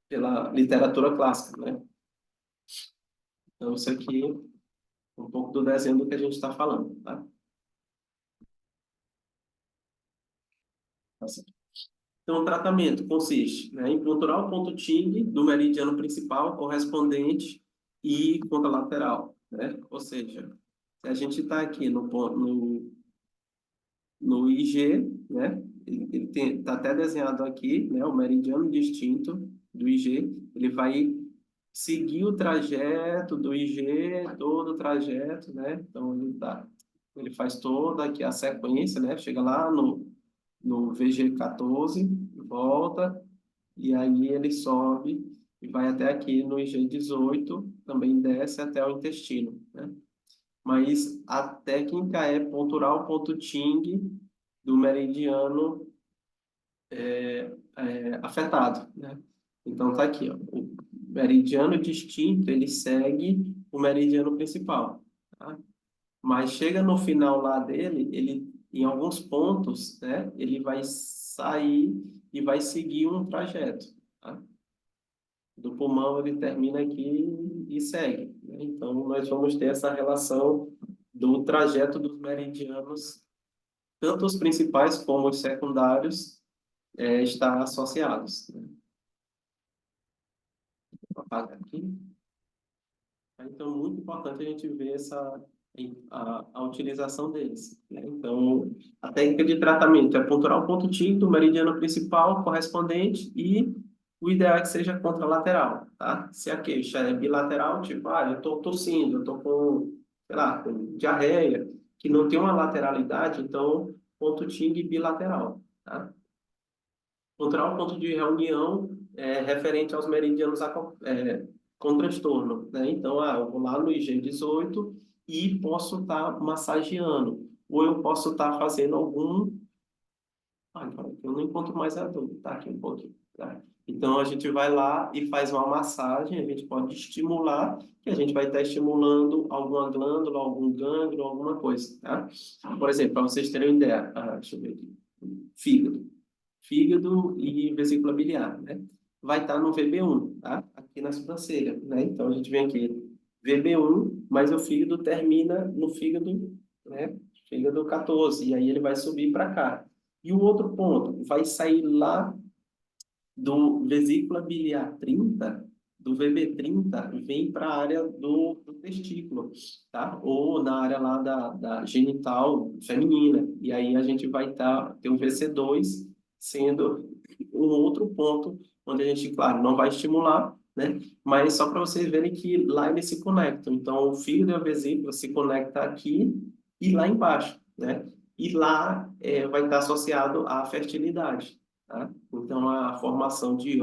pela literatura clássica, né? Então, isso aqui é um pouco do desenho do que a gente está falando, tá? Então, o tratamento consiste, né, em ponturar o ponto TIG do meridiano principal, correspondente e contralateral, né? Ou seja, se a gente está aqui no IG, né? Ele tá até desenhado aqui, né? O meridiano distinto do IG, ele vai seguir o trajeto do IG, todo o trajeto, né? Então ele faz toda aqui a sequência, né? Chega lá no VG14, volta e aí ele sobe e vai até aqui no IG18, também desce até o intestino, né? Mas a técnica é ponturar o ponto Ting do meridiano afetado, né? Então tá aqui, ó, o meridiano distinto, ele segue o meridiano principal, tá? Mas chega no final lá dele, ele em alguns pontos, né, ele vai sair e vai seguir um trajeto, tá? Do pulmão ele termina aqui e segue, né? Então nós vamos ter essa relação do trajeto dos meridianos, tanto os principais como os secundários, estar associados, né? Vou apagar aqui. Então, muito importante a gente ver a utilização deles, né? Então, a técnica de tratamento é ponturar o ponto tinto, o meridiano principal correspondente e o ideal é que seja contralateral, tá? Se a queixa é bilateral, tipo, eu estou tossindo, eu estou com, sei lá, com diarreia, que não tem uma lateralidade, então, ponto TIG bilateral, tá? Encontrar o ponto de reunião referente aos meridianos com transtorno, né? Então, eu vou lá no IG18 e posso estar massageando, ou eu posso estar fazendo algum... Então, eu não encontro mais a dor, tá aqui um pouquinho, tá? Então, a gente vai lá e faz uma massagem, a gente pode estimular, que a gente vai estar estimulando alguma glândula, algum gânglio, alguma coisa, tá? Por exemplo, para vocês terem uma ideia, deixa eu ver aqui, fígado e vesícula biliar, né? Vai estar no VB1, tá? Aqui na sobrancelha, né? Então a gente vem aqui, VB1, mas o fígado termina no fígado, né? Fígado 14, e aí ele vai subir para cá. E o outro ponto, vai sair lá do vesícula biliar 30, do VB30, vem para a área do testículo, tá? Ou na área lá da genital feminina. E aí a gente vai ter um VC2 sendo um outro ponto onde a gente, claro, não vai estimular, né? Mas só para vocês verem que lá eles se conectam. Então, o fígado e a vesícula se conectam aqui e lá embaixo, né? E lá vai estar associado à fertilidade, tá? Então, a formação de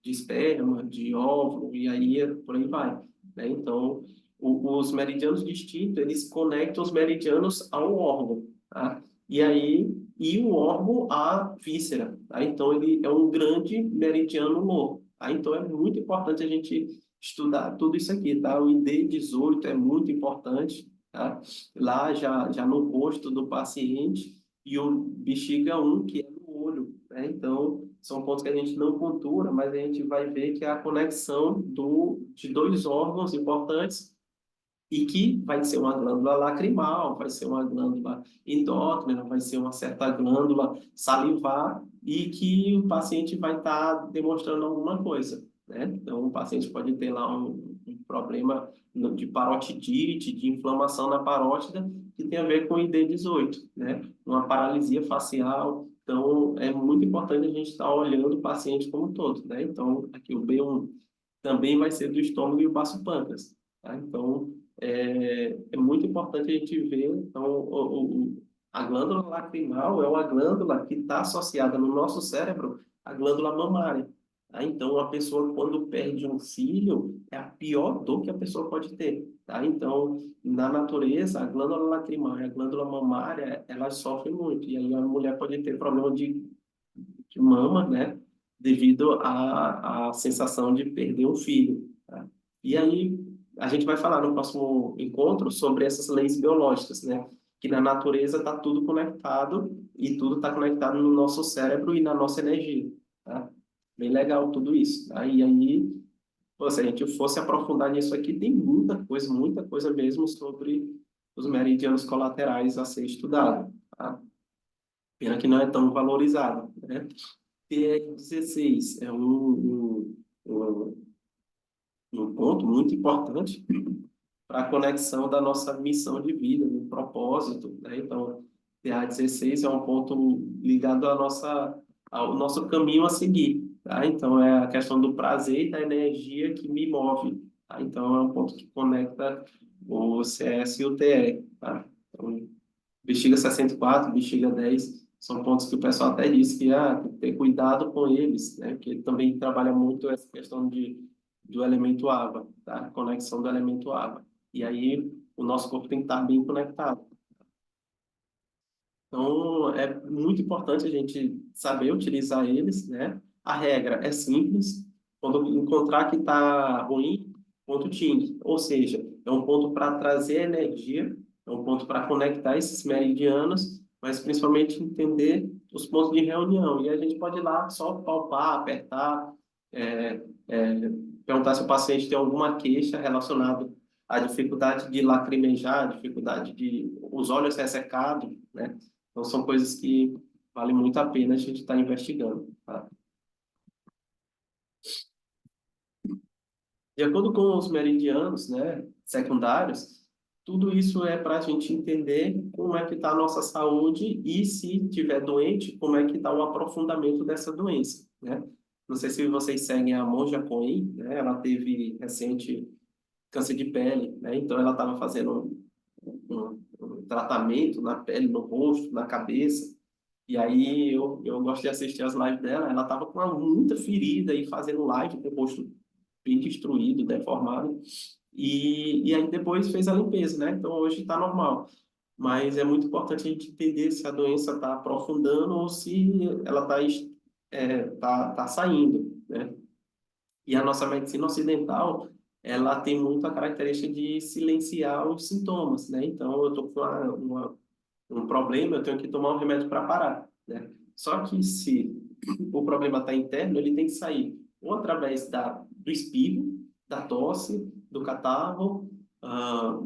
esperma, de óvulo, e aí por aí vai, né? Então, os meridianos distintos, eles conectam os meridianos ao órgão, tá? E o órgão à víscera, tá? Então, ele é um grande meridiano louco, tá? Então, é muito importante a gente estudar tudo isso aqui, tá? O ID18 é muito importante, tá? Lá já no rosto do paciente, e o bexiga 1, que é no olho, né? Então, são pontos que a gente não pontua, mas a gente vai ver que é a conexão de dois órgãos importantes e que vai ser uma glândula lacrimal, vai ser uma glândula endócrina, vai ser uma certa glândula salivar e que o paciente vai estar demonstrando alguma coisa, né? Então, o paciente pode ter lá um problema de parotidite, de inflamação na parótida, que tem a ver com ID18, né? Uma paralisia facial. Então, é muito importante a gente estar olhando o paciente como um todo, né? Então, aqui o B1 também vai ser do estômago e o baço pâncreas, tá? Então, é muito importante a gente ver, então, a glândula lacrimal é uma glândula que está associada no nosso cérebro à glândula mamária, tá? Então, a pessoa, quando perde um filho, é a pior dor que a pessoa pode ter, tá? Então, na natureza, a glândula lacrimal e a glândula mamária, elas sofrem muito, e aí a mulher pode ter problema de mama, né? Devido à sensação de perder um filho, tá? E aí, a gente vai falar no próximo encontro sobre essas leis biológicas, né? Que na natureza está tudo conectado e tudo está conectado no nosso cérebro e na nossa energia, tá? Bem legal tudo isso, tá? E aí, pô, se a gente fosse aprofundar nisso aqui, tem muita coisa mesmo sobre os meridianos colaterais a ser estudado, tá? Pena que não é tão valorizado, né? TR16 é um ponto muito importante para a conexão da nossa missão de vida, do propósito, né? Então, TR16 é um ponto ligado ao nosso caminho a seguir, tá? Então, é a questão do prazer e da energia que me move, tá? Então, é um ponto que conecta o CS e o TR, tá? Então, bexiga 64, bexiga 10, são pontos que o pessoal até diz que tem que ter cuidado com eles, né? Porque ele também trabalha muito essa questão do elemento água, tá? Conexão do elemento água. E aí o nosso corpo tem que estar bem conectado. Então, é muito importante a gente saber utilizar eles, né? A regra é simples. Quando encontrar que está ruim, ponto ting. Ou seja, é um ponto para trazer energia, é um ponto para conectar esses meridianos, mas principalmente entender os pontos de reunião. E a gente pode ir lá só palpar, apertar, é, é, perguntar se o paciente tem alguma queixa relacionada à dificuldade de lacrimejar, dificuldade de os olhos ressecados, né? Então, são coisas que vale muito a pena a gente estar investigando, tá? De acordo com os meridianos, né, secundários, tudo isso é para a gente entender como é que está a nossa saúde e, se tiver doente, como é que está o aprofundamento dessa doença, né? Não sei se vocês seguem a Monja Coen, né? Ela teve recente câncer de pele, né? Então, ela estava fazendo um tratamento na pele, no rosto, na cabeça. E aí eu gosto de assistir as lives dela. Ela estava com muita ferida e fazendo live com o rosto bem destruído, deformado. E aí depois fez a limpeza, né? Então hoje está normal. Mas é muito importante a gente entender se a doença está aprofundando ou se ela tá saindo, né? E a nossa medicina ocidental, ela tem muito a característica de silenciar os sintomas, né? Então, eu estou com um problema, eu tenho que tomar um remédio para parar, né? Só que se o problema está interno, ele tem que sair ou através do espirro, da tosse, do catarro, ah,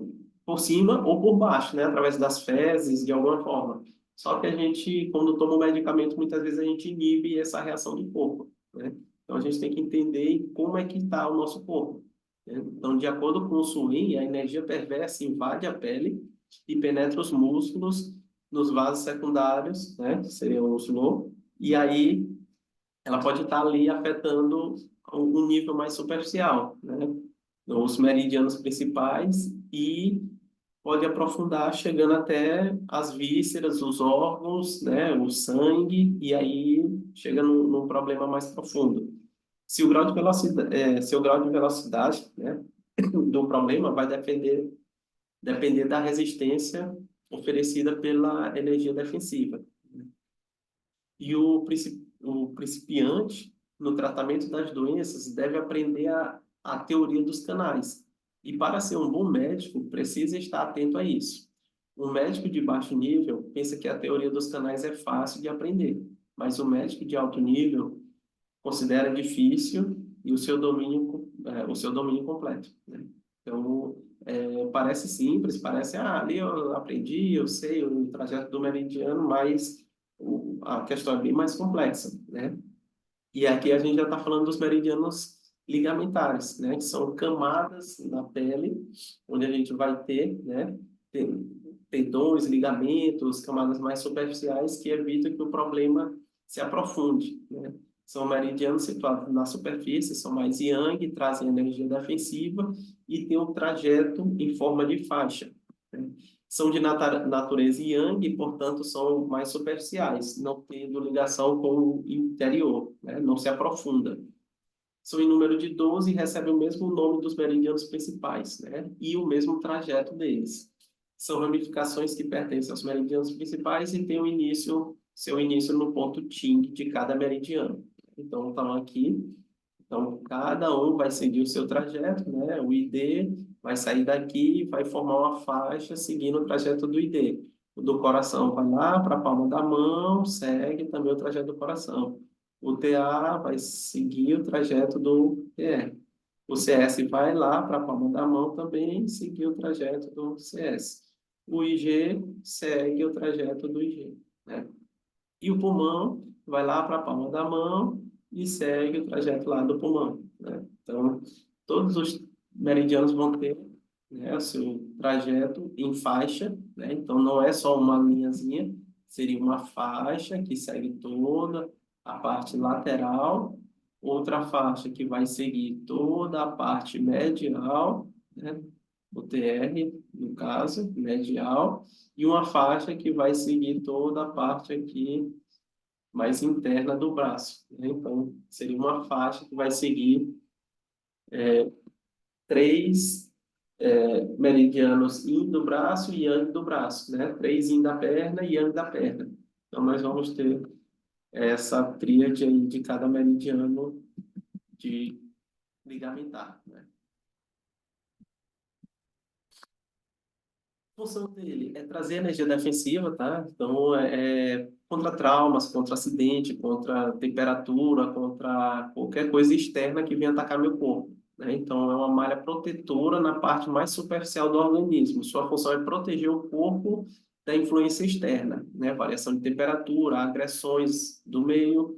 por cima ou por baixo, né? Através das fezes, de alguma forma. Só que a gente, quando toma o medicamento, muitas vezes a gente inibe essa reação do corpo, né? Então, a gente tem que entender como é que está o nosso corpo, né? Então, de acordo com o Swin, a energia perversa invade a pele e penetra os músculos nos vasos secundários, né? Que seriam os low, e aí ela pode estar ali afetando um nível mais superficial, né? Os meridianos principais e pode aprofundar, chegando até as vísceras, os órgãos, né? O sangue, e aí chega num problema mais profundo. Se o grau de velocidade, se o grau de velocidade, né, do problema vai depender da resistência oferecida pela energia defensiva. E o principiante no tratamento das doenças deve aprender a teoria dos canais. E para ser um bom médico, precisa estar atento a isso. Um médico de baixo nível pensa que a teoria dos canais é fácil de aprender, mas o médico de alto nível considera difícil e o seu domínio completo, né? Então, parece simples, parece, ali eu aprendi, eu sei o trajeto do meridiano, mas a questão é bem mais complexa, né? E aqui a gente já está falando dos meridianos ligamentares, né? Que são camadas na pele, onde a gente vai ter, né? Tendões, ligamentos, camadas mais superficiais que evitam que o problema se aprofunde, né? São meridianos situados na superfície, são mais yang, trazem energia defensiva e tem um trajeto em forma de faixa, né? São de natureza yang e, portanto, são mais superficiais, não tendo ligação com o interior, né? Não se aprofunda. São em número de 12 e recebem o mesmo nome dos meridianos principais, né? E o mesmo trajeto deles. São ramificações que pertencem aos meridianos principais e têm seu início no ponto Ting de cada meridiano. Então, estão aqui. Então, cada um vai seguir o seu trajeto, né? O ID vai sair daqui e vai formar uma faixa seguindo o trajeto do ID. O do coração vai lá para a palma da mão, segue também o trajeto do coração. O TA vai seguir o trajeto do TR. O CS vai lá para a palma da mão também, seguir o trajeto do CS. O IG segue o trajeto do IG, né? E o pulmão vai lá para a palma da mão e segue o trajeto lá do pulmão, né? Então, todos os meridianos vão ter, né, o seu trajeto em faixa, né? Então, não é só uma linhazinha, seria uma faixa que segue toda a parte lateral, outra faixa que vai seguir toda a parte medial, né? O TR, no caso, medial, e uma faixa que vai seguir toda a parte aqui mais interna do braço, né? Então, seria uma faixa que vai seguir três meridianos yin do braço e yang do braço, né? Três yin da perna e yang da perna. Então, nós vamos ter essa tríade aí de cada meridiano de ligamentar, né? A função dele é trazer energia defensiva, tá? Então, contra traumas, contra acidente, contra temperatura, contra qualquer coisa externa que venha atacar meu corpo, né? Então, é uma malha protetora na parte mais superficial do organismo. Sua função é proteger o corpo da influência externa, né? Variação de temperatura, agressões do meio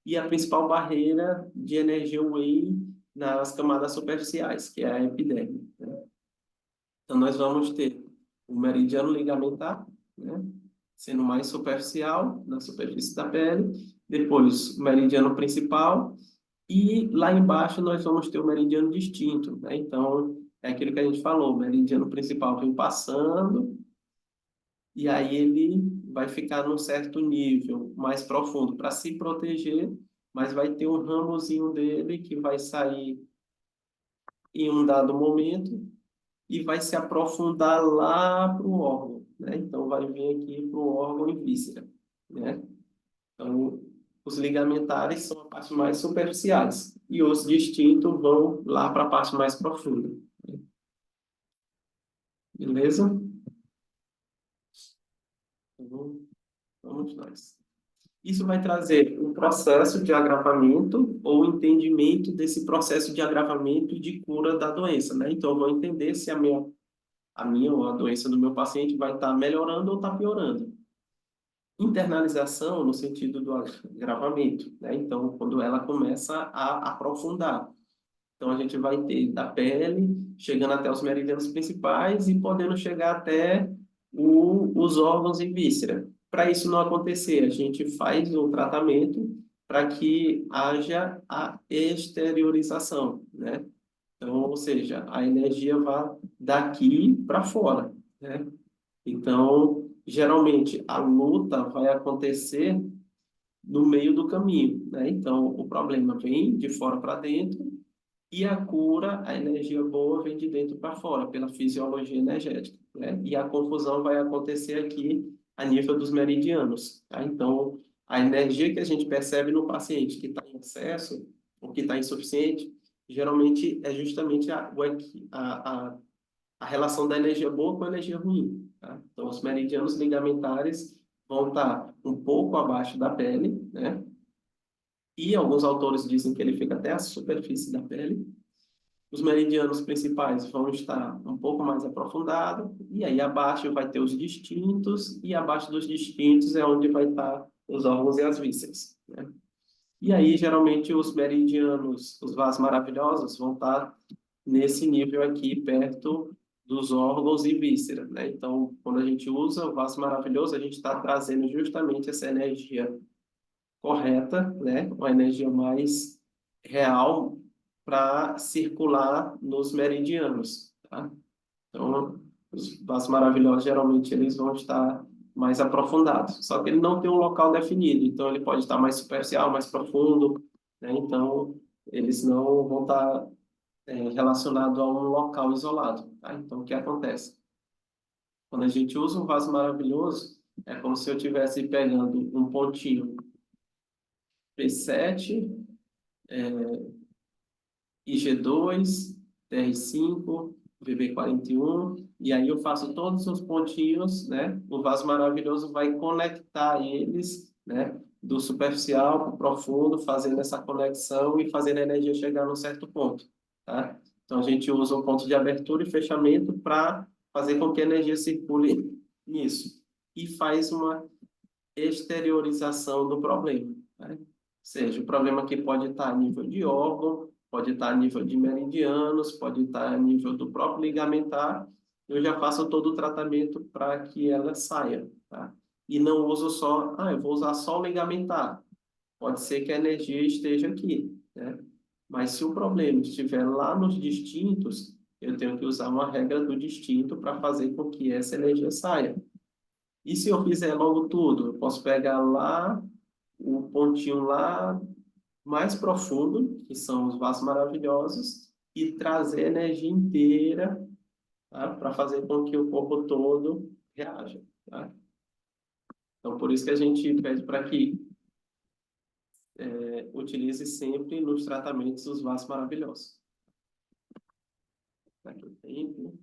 e a principal barreira de energia Wei nas camadas superficiais, que é a epiderme, né? Então, nós vamos ter o meridiano ligamentar, né? Sendo mais superficial, na superfície da pele. Depois, o meridiano principal. E lá embaixo, nós vamos ter o meridiano distinto, né? Então, é aquilo que a gente falou. O meridiano principal vem passando, e aí ele vai ficar num certo nível mais profundo para se proteger, mas vai ter um ramozinho dele que vai sair em um dado momento e vai se aprofundar lá para o órgão, né? Então, vai vir aqui para o órgão e víscera, né? Então, os ligamentares são a parte mais superficiais e os distintos vão lá para a parte mais profunda. Beleza? Então, vamos nós. Isso vai trazer um processo de agravamento ou entendimento desse processo de agravamento e de cura da doença, né? Então, eu vou entender se a minha ou a doença do meu paciente vai estar melhorando ou está piorando. Internalização no sentido do agravamento, né? Então, quando ela começa a aprofundar. Então, a gente vai ter da pele, chegando até os meridianos principais e podendo chegar até os órgãos e víscera. Para isso não acontecer, a gente faz um tratamento para que haja a exteriorização, né? Então, ou seja, a energia vá daqui para fora, né? Então, geralmente, a luta vai acontecer no meio do caminho, né? Então, o problema vem de fora para dentro e a cura, a energia boa, vem de dentro para fora, pela fisiologia energética, né? E a confusão vai acontecer aqui a nível dos meridianos, tá? Então, a energia que a gente percebe no paciente que está em excesso ou que está insuficiente, geralmente é justamente a relação da energia boa com a energia ruim, tá? Então, os meridianos ligamentares vão estar um pouco abaixo da pele, né? e alguns autores dizem que ele fica até a superfície da pele. Os meridianos principais vão estar um pouco mais aprofundados, e aí abaixo vai ter os distintos, e abaixo dos distintos é onde vai estar os órgãos e as vísceras, né? E aí, geralmente, os meridianos, os vasos maravilhosos, vão estar nesse nível aqui, perto dos órgãos e vísceras, né? Então, quando a gente usa o vaso maravilhoso, a gente está trazendo justamente essa energia correta, né? Uma energia mais real para circular nos meridianos, tá? Então, os vasos maravilhosos, geralmente, eles vão estar mais aprofundados. Só que ele não tem um local definido, então ele pode estar mais superficial, mais profundo, né? Então, eles não vão estar relacionados a um local isolado, tá? Então, o que acontece? Quando a gente usa um vaso maravilhoso, é como se eu estivesse pegando um pontinho P7, IG2, TR5, VB41, e aí eu faço todos os pontinhos, né? O vaso maravilhoso vai conectar eles, né? Do superficial para o profundo, fazendo essa conexão e fazendo a energia chegar num certo ponto, tá? Então a gente usa o ponto de abertura e fechamento para fazer com que a energia circule nisso. E faz uma exteriorização do problema, né? Ou seja, o problema que pode estar a nível de órgão, pode estar a nível de meridianos, pode estar a nível do próprio ligamentar, eu já faço todo o tratamento para que ela saia, tá? E não uso só, eu vou usar só o ligamentar. Pode ser que a energia esteja aqui, né? Mas se o problema estiver lá nos distintos, eu tenho que usar uma regra do distinto para fazer com que essa energia saia. E se eu fizer logo tudo, eu posso pegar lá o pontinho lá mais profundo, que são os vasos maravilhosos, e trazer a energia inteira, tá? Para fazer com que o corpo todo reaja, tá? Então, por isso que a gente pede para que utilize sempre nos tratamentos os vasos maravilhosos. Aqui o tempo.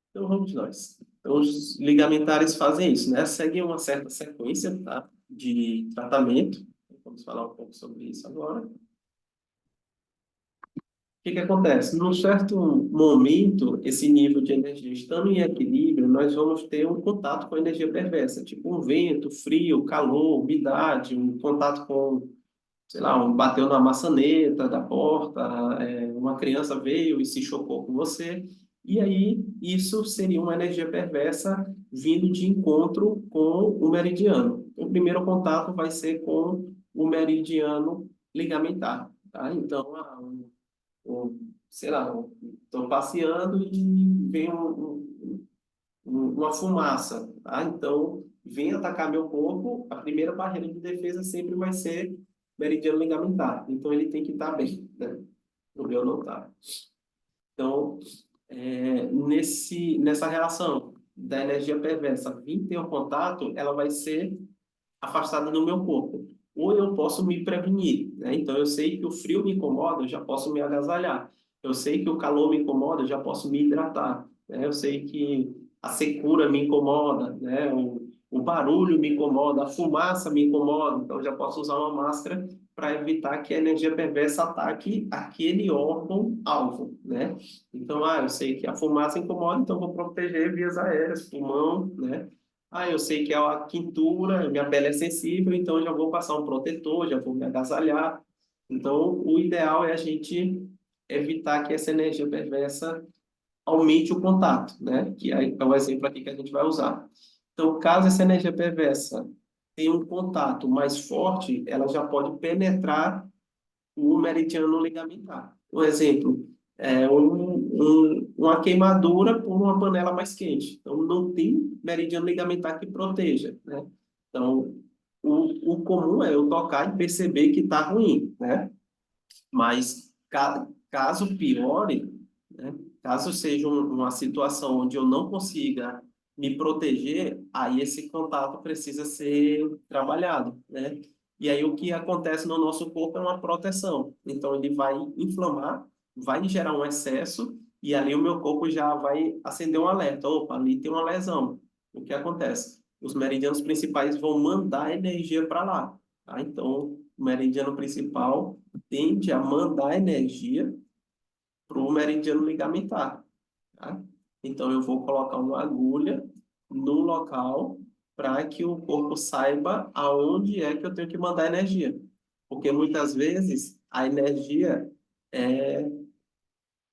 Então, vamos nós. Então, os ligamentares fazem isso, né? Seguem uma certa sequência, tá? De tratamento. Vamos falar um pouco sobre isso agora. Que acontece? Num certo momento, esse nível de energia estando em equilíbrio, nós vamos ter um contato com a energia perversa, tipo um vento, frio, calor, umidade, um contato com, sei lá, um bateu na maçaneta da porta, uma criança veio e se chocou com você, e aí isso seria uma energia perversa vindo de encontro com o meridiano. O primeiro contato vai ser com o meridiano ligamentar, tá? Então, sei lá, estou passeando e vem uma fumaça, tá? Então, vem atacar meu corpo, a primeira barreira de defesa sempre vai ser meridiano ligamentar. Então, ele tem que estar bem, né? O meu não está. Então, nessa relação da energia perversa vir ter um contato, ela vai ser afastada do meu corpo. Ou eu posso me prevenir, né? Então, eu sei que o frio me incomoda, eu já posso me agasalhar. Eu sei que o calor me incomoda, eu já posso me hidratar, né? Eu sei que a secura me incomoda, né? O barulho me incomoda, a fumaça me incomoda, então eu já posso usar uma máscara para evitar que a energia perversa ataque aquele órgão-alvo, né? Então, eu sei que a fumaça incomoda, então vou proteger vias aéreas, pulmão, né? Eu sei que é a quintura, minha pele é sensível, então eu já vou passar um protetor, já vou me agasalhar. Então, o ideal é a gente evitar que essa energia perversa aumente o contato, né? Que é o exemplo aqui que a gente vai usar. Então, caso essa energia perversa tenha um contato mais forte, ela já pode penetrar o meridiano ligamentar. Um exemplo, uma queimadura por uma panela mais quente. Então, não tem meridiano ligamentar que proteja, né? Então, o comum é eu tocar e perceber que está ruim, né? Mas, caso piore, né? Caso seja uma situação onde eu não consiga me proteger, aí esse contato precisa ser trabalhado, né? E aí o que acontece no nosso corpo é uma proteção. Então ele vai inflamar, vai gerar um excesso e ali o meu corpo já vai acender um alerta. Opa, ali tem uma lesão. O que acontece? Os meridianos principais vão mandar energia para lá, tá? Então o meridiano principal tende a mandar energia para o meridiano ligamentar, tá? Então, eu vou colocar uma agulha no local para que o corpo saiba aonde é que eu tenho que mandar energia. Porque muitas vezes a energia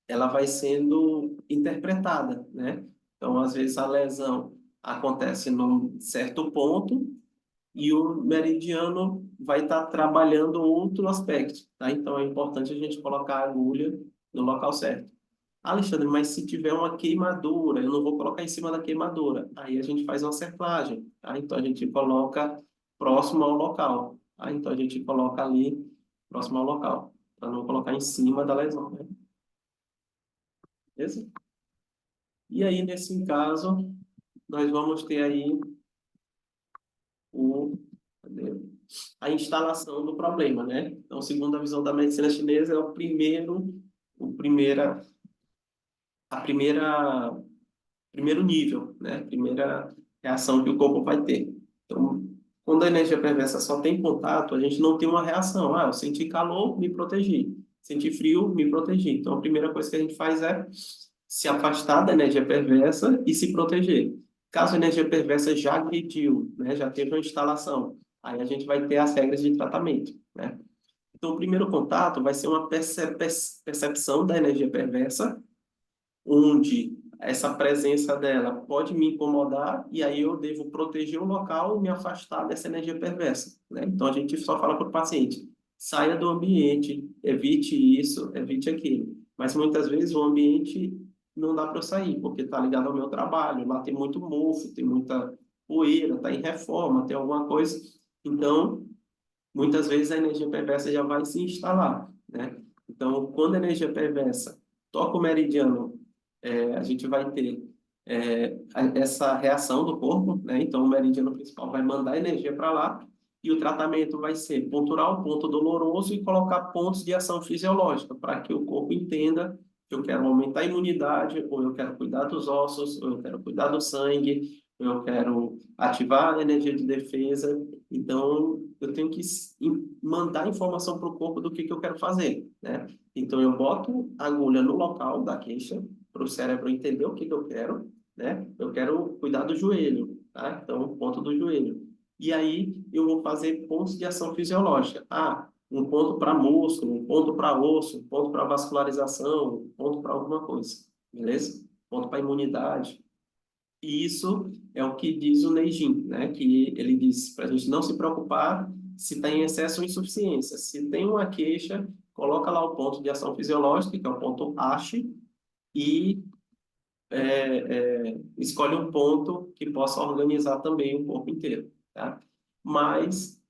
ela vai sendo interpretada, né? Então, às vezes a lesão acontece num certo ponto e o meridiano vai estar trabalhando outro aspecto, tá? Então, é importante a gente colocar a agulha no local certo. Alexandre, mas se tiver uma queimadura, eu não vou colocar em cima da queimadura. Aí a gente faz uma cerclagem, tá? Então a gente coloca próximo ao local, tá? Então a gente coloca ali próximo ao local, para não colocar em cima da lesão, né? Beleza? E aí, nesse caso, nós vamos ter aí o, cadê? A instalação do problema, né? Então, segundo a visão da medicina chinesa, é o primeira, a primeiro nível, né? Primeira reação que o corpo vai ter. Então, quando a energia perversa só tem contato, a gente não tem uma reação. Ah, eu senti calor, me protegi. Senti frio, me protegi. Então, a primeira coisa que a gente faz é se afastar da energia perversa e se proteger. Caso a energia perversa já agrediu, né, já teve uma instalação, aí a gente vai ter as regras de tratamento, né? Então, o primeiro contato vai ser uma percepção da energia perversa, onde essa presença dela pode me incomodar e aí eu devo proteger o local e me afastar dessa energia perversa, né? Então a gente só fala para o paciente, saia do ambiente, evite isso, evite aquilo. Mas muitas vezes o ambiente não dá para eu sair, porque está ligado ao meu trabalho, lá tem muito mofo, tem muita poeira, está em reforma, tem alguma coisa. Então, muitas vezes a energia perversa já vai se instalar, né? Então, quando a energia perversa toca o meridiano, a gente vai ter essa reação do corpo, né? Então, o meridiano principal vai mandar energia para lá e o tratamento vai ser ponturar o ponto doloroso e colocar pontos de ação fisiológica para que o corpo entenda que eu quero aumentar a imunidade, ou eu quero cuidar dos ossos, ou eu quero cuidar do sangue, ou eu quero ativar a energia de defesa. Então, eu tenho que mandar informação para o corpo do que eu quero fazer, né? Então, eu boto a agulha no local da queixa, para o cérebro entender o que eu quero, né? Eu quero cuidar do joelho, tá? Então, ponto do joelho. E aí, eu vou fazer pontos de ação fisiológica. Ah, um ponto para músculo, um ponto para osso, um ponto para vascularização, um ponto para alguma coisa, beleza? Ponto para imunidade. E isso é o que diz o Neijin, né? Que ele diz para a gente não se preocupar se está em excesso ou insuficiência. Se tem uma queixa, coloca lá o ponto de ação fisiológica, que é o ponto ASH, e escolhe um ponto que possa organizar também o corpo inteiro, tá? Mas,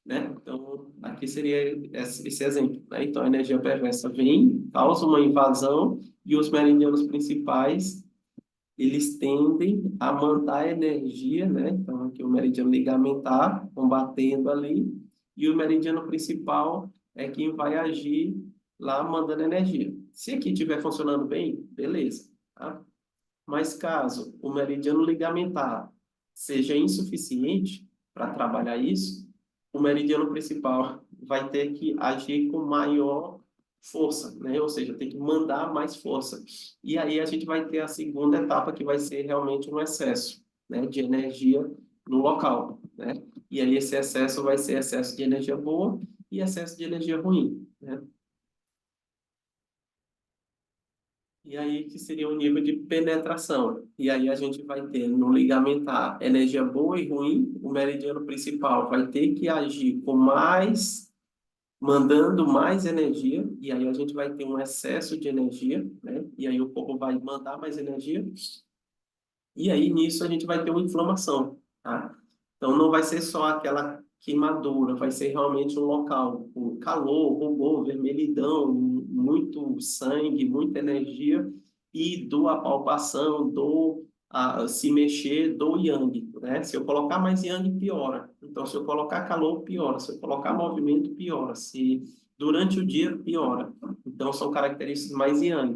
né? Então, aqui seria esse exemplo, né? Então, a energia perversa vem, causa uma invasão e os meridianos principais eles tendem a mandar energia, né? Então, aqui o meridiano ligamentar combatendo ali, e o meridiano principal é quem vai agir lá mandando energia. Se aqui estiver funcionando bem, beleza, tá? Mas caso o meridiano ligamentar seja insuficiente para trabalhar isso, o meridiano principal vai ter que agir com maior força, né? Ou seja, tem que mandar mais força. E aí a gente vai ter a segunda etapa, que vai ser realmente um excesso, né, de energia no local, né? E aí esse excesso vai ser excesso de energia boa e excesso de energia ruim, né? E aí que seria o nível de penetração. E aí a gente vai ter no ligamentar energia boa e ruim, o meridiano principal vai ter que agir com mais, mandando mais energia, e aí a gente vai ter um excesso de energia, né? E aí o corpo vai mandar mais energia, e aí nisso a gente vai ter uma inflamação, tá? Então não vai ser só aquela queimadura, vai ser realmente um local com calor, rubor, vermelhidão, muito sangue, muita energia e dor a palpação, dor a se mexer, dor yang, né? Se eu colocar mais yang, piora. Então se eu colocar calor, piora. Se eu colocar movimento, piora. Se durante o dia, piora. Então são características mais yang,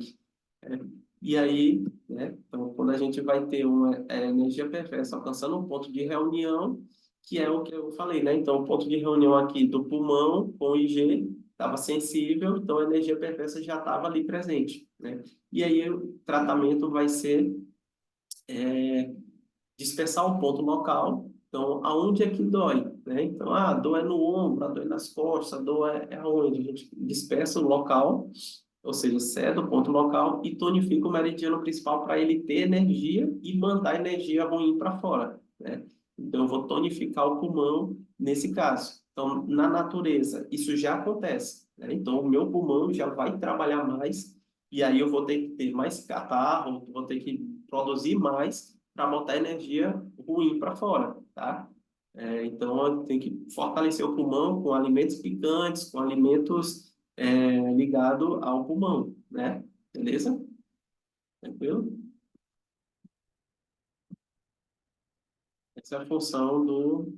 né? E aí, né? Então, quando a gente vai ter uma energia perversa alcançando um ponto de reunião, que é o que eu falei, né? Então, o ponto de reunião aqui do pulmão com o IG estava sensível, então a energia perversa já estava ali presente, né? E aí o tratamento vai ser dispersar o ponto local. Então, aonde é que dói, né? Então, a dor é no ombro, a dor é nas costas, a dor é aonde? A gente dispersa o local, ou seja, cede o ponto local e tonifica o meridiano principal para ele ter energia e mandar energia ruim para fora, né? Então, eu vou tonificar o pulmão nesse caso. Então, na natureza, isso já acontece, né? Então, o meu pulmão já vai trabalhar mais e aí eu vou ter que ter mais catarro, vou ter que produzir mais para botar energia ruim para fora, tá? Então, tem que fortalecer o pulmão com alimentos picantes, com alimentos ligados ao pulmão, né? Beleza? Tranquilo? Essa é a função do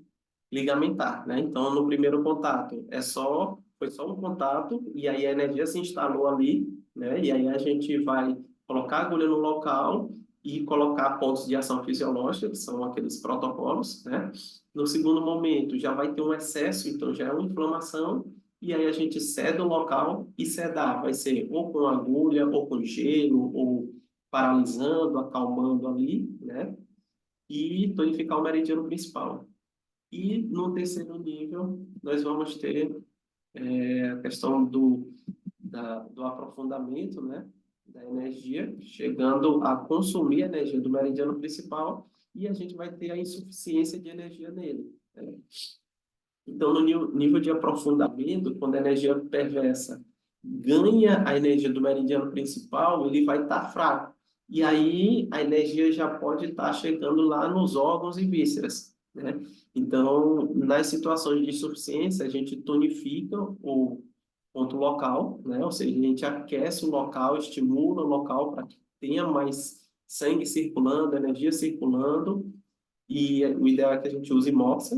ligamentar, né? Então, no primeiro contato, foi só um contato, e aí a energia se instalou ali, né? E aí a gente vai colocar a agulha no local e colocar pontos de ação fisiológica, que são aqueles protocolos, né? No segundo momento, já vai ter um excesso, então já é uma inflamação, e aí a gente ceda o local e sedar, vai ser ou com agulha, ou com gelo, ou paralisando, acalmando ali, né? E tonificar o meridiano principal. E no terceiro nível, nós vamos ter a questão do aprofundamento, né, da energia, chegando a consumir a energia do meridiano principal e a gente vai ter a insuficiência de energia nele, né? Então, no nível de aprofundamento, quando a energia perversa ganha a energia do meridiano principal, ele vai estar fraco. E aí a energia já pode estar chegando lá nos órgãos e vísceras, né? Então, nas situações de insuficiência, a gente tonifica o ponto local, né? Ou seja, a gente aquece o local, estimula o local para que tenha mais sangue circulando, energia circulando, e o ideal é que a gente use moxa,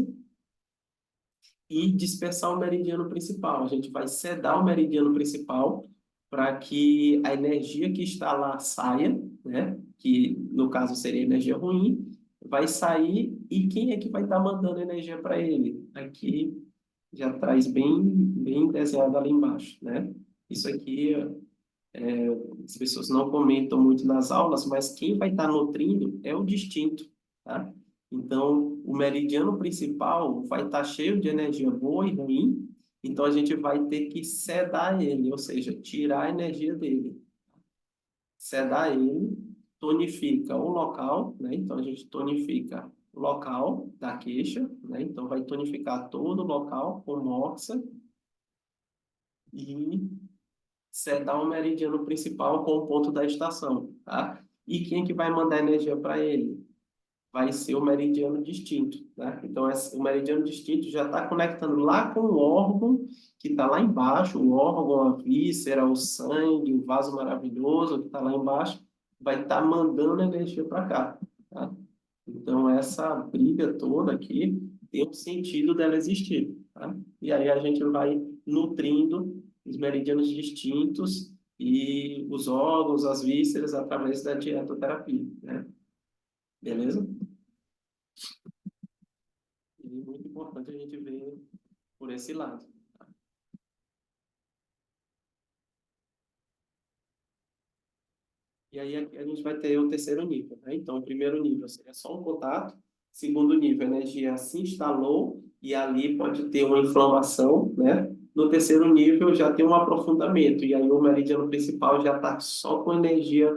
e dispersar o meridiano principal. A gente vai sedar o meridiano principal para que a energia que está lá saia, né? Que no caso seria energia ruim, vai sair e quem é que vai estar mandando energia para ele? Aqui já traz bem desenhado ali embaixo, né? Isso aqui as pessoas não comentam muito nas aulas, mas quem vai estar nutrindo é o distinto, tá? Então, o meridiano principal vai estar cheio de energia boa e ruim, então a gente vai ter que sedar ele, ou seja, tirar a energia dele. Sedar ele, tonifica o local, né? Então a gente tonifica o local da queixa, né? Então vai tonificar todo o local com moxa e sedar o meridiano principal com o ponto da estação, tá? E quem é que vai mandar energia para ele? Vai ser o meridiano distinto, né? Então, o meridiano distinto já está conectando lá com o órgão que está lá embaixo, o órgão, a víscera, o sangue, o vaso maravilhoso que está lá embaixo, vai estar mandando energia para cá, tá? Então, essa briga toda aqui tem um sentido dela existir, tá? E aí a gente vai nutrindo os meridianos distintos e os órgãos, as vísceras, através da dietoterapia, né? Beleza? E é muito importante a gente ver por esse lado. E aí aqui a gente vai ter o terceiro nível, né? Então, o primeiro nível seria só um contato. Segundo nível, a energia se instalou e ali pode ter uma inflamação, né? No terceiro nível já tem um aprofundamento e aí o meridiano principal já está só com energia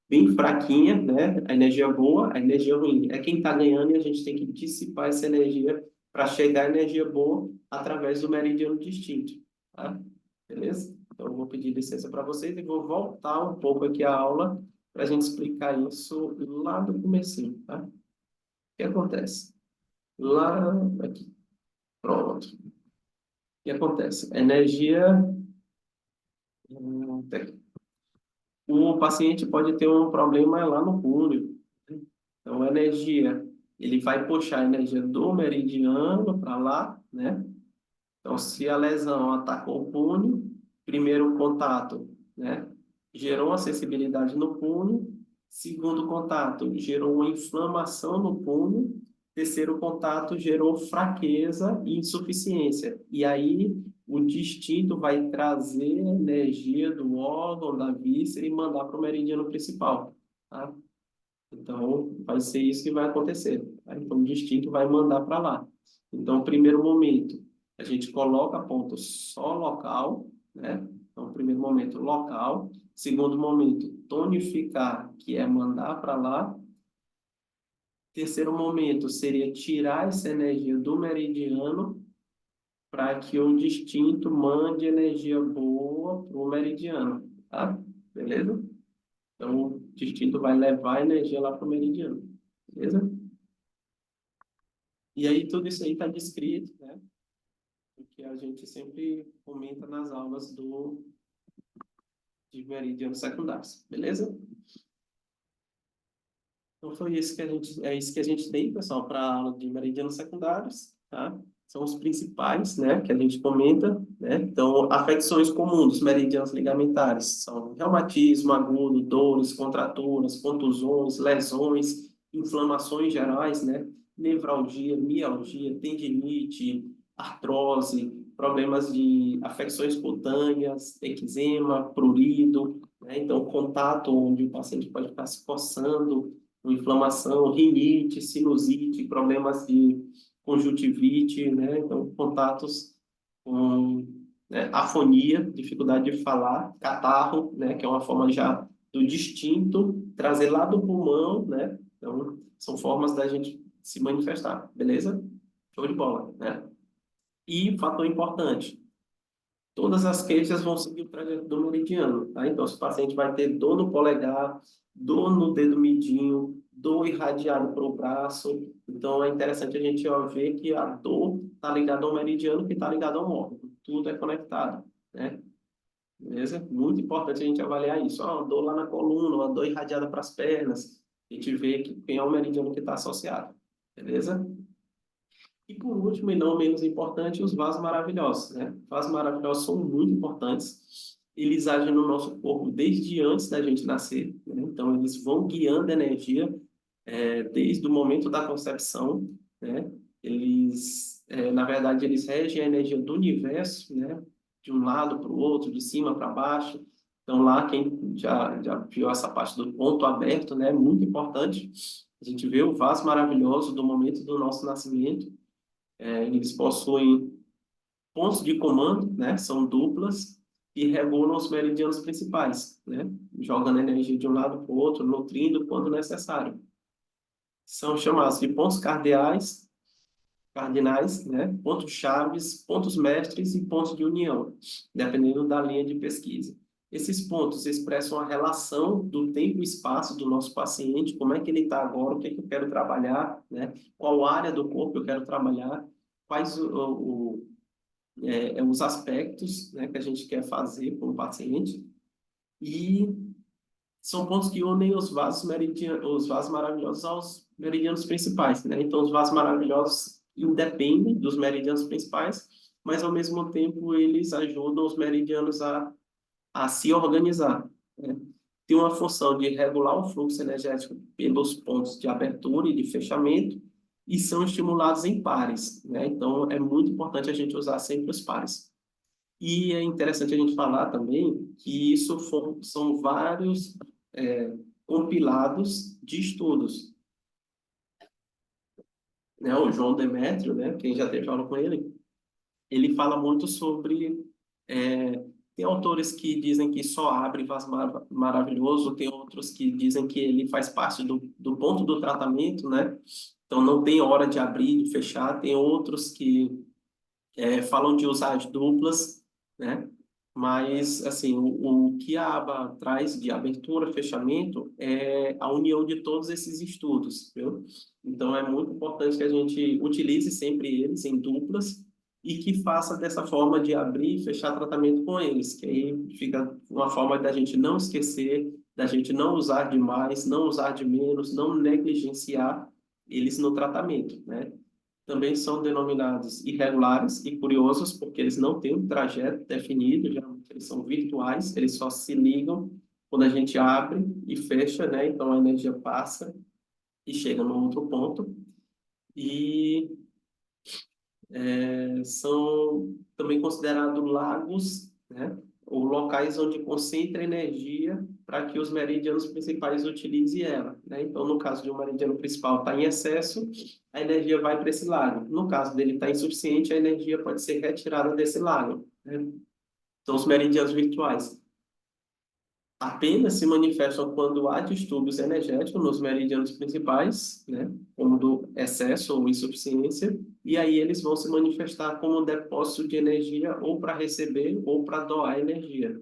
bem fraquinha, né? A energia boa, a energia ruim. É quem está ganhando e a gente tem que dissipar essa energia para chegar a energia boa através do meridiano distinto, tá? Beleza? Então, eu vou pedir licença para vocês e vou voltar um pouco aqui a aula para a gente explicar isso lá do comecinho, tá? O que acontece? Lá aqui. Pronto. O que acontece? A energia... O paciente pode ter um problema lá no púlio. Então, a energia, ele vai puxar a energia do meridiano para lá, né? Então, se a lesão atacou o punho, primeiro contato, né? Gerou uma sensibilidade no punho. Segundo contato, gerou uma inflamação no punho. terceiro contato gerou fraqueza e insuficiência. E aí o distinto vai trazer a energia do órgão, da víscera e mandar para o meridiano principal, tá? Então, vai ser isso que vai acontecer, tá? Então, o distinto vai mandar para lá. Então, primeiro momento, a gente coloca ponto só local, né? Então, primeiro momento, local. Segundo momento, tonificar, que é mandar para lá. Terceiro momento seria tirar essa energia do meridiano para que o distinto mande energia boa para o meridiano, tá? Beleza? Então, o distinto vai levar a energia lá para o meridiano, beleza? E aí, tudo isso aí está descrito, né? O que a gente sempre comenta nas aulas de meridianos secundários, beleza? Então, é isso que a gente tem, pessoal, para a aula de meridianos secundários, tá? São os principais, né, que a gente comenta, né? Então, afecções comuns dos meridianos ligamentares são reumatismo agudo, dores, contraturas, contusões, lesões, inflamações gerais, né? Nevralgia, mialgia, tendinite, artrose, problemas de afecções cutâneas, eczema, prurido, né? Então, contato onde o paciente pode ficar se coçando, inflamação, rinite, sinusite, problemas de conjuntivite, né? Então, contatos com, né, afonia, dificuldade de falar, catarro, né? Que é uma forma já do distinto, trazer lá do pulmão, né? Então, são formas da gente se manifestar, beleza? Show de bola, né? E fator importante, todas as queixas vão seguir o trajeto do meridiano, tá? Então, se o paciente vai ter dor no polegar, dor no dedo midinho, dor irradiada para o braço, então é interessante a gente ó, ver que a dor está ligada ao meridiano que está ligado ao órgão. Tudo é conectado, né? Beleza? Muito importante a gente avaliar isso. Ó, dor lá na coluna, uma dor irradiada para as pernas, a gente vê que quem é o meridiano que está associado, beleza? E por último, e não menos importante, os vasos maravilhosos, né? Vasos maravilhosos são muito importantes. Eles agem no nosso corpo desde antes da gente nascer, né? Então, eles vão guiando a energia desde o momento da concepção, né? Na verdade, eles regem a energia do universo, né? De um lado para o outro, de cima para baixo. Então, lá, quem já viu essa parte do ponto aberto, né? Muito importante. A gente vê o vaso maravilhoso do momento do nosso nascimento. Eles possuem pontos de comando, né? São duplas e regulam os meridianos principais, né? Jogando energia de um lado para o outro, nutrindo quando necessário. São chamados de pontos cardinais, né? Pontos chaves, pontos mestres e pontos de união, dependendo da linha de pesquisa. Esses pontos expressam a relação do tempo e espaço do nosso paciente, como é que ele está agora, o que é que eu quero trabalhar, né? Qual área do corpo eu quero trabalhar, quais os aspectos, né, que a gente quer fazer com o paciente, e são pontos que unem os vasos maravilhosos aos meridianos principais, né? Então, os vasos maravilhosos independem dos meridianos principais, mas, ao mesmo tempo, eles ajudam os meridianos a se organizar, né? Tem uma função de regular o fluxo energético pelos pontos de abertura e de fechamento, e são estimulados em pares, né? Então, é muito importante a gente usar sempre os pares. E é interessante a gente falar também que são vários compilados de estudos, né? O João Demétrio, né? Quem já teve aula com ele fala muito sobre... tem autores que dizem que só abre vaso maravilhoso, tem outros que dizem que ele faz parte do ponto do tratamento, né? Então não tem hora de abrir e de fechar. Tem outros que falam de usar as duplas, né? Mas, assim, o que a aba traz de abertura, fechamento, é a união de todos esses estudos, viu? Então, é muito importante que a gente utilize sempre eles em duplas e que faça dessa forma de abrir e fechar tratamento com eles, que aí fica uma forma da gente não esquecer, da gente não usar demais, não usar de menos, não negligenciar eles no tratamento, né? Também são denominados irregulares e curiosos, porque eles não têm um trajeto definido, geralmente eles são virtuais, eles só se ligam quando a gente abre e fecha, né? Então a energia passa e chega num outro ponto. e são também considerados lagos, né? Ou locais onde concentra energia para que os meridianos principais utilizem ela, né? Então, no caso de um meridiano principal estar em excesso, a energia vai para esse lago. No caso dele estar insuficiente, a energia pode ser retirada desse lago, né? Então, os meridianos virtuais apenas se manifestam quando há distúrbios energéticos nos meridianos principais, né, como do excesso ou insuficiência, e aí eles vão se manifestar como um depósito de energia ou para receber ou para doar energia.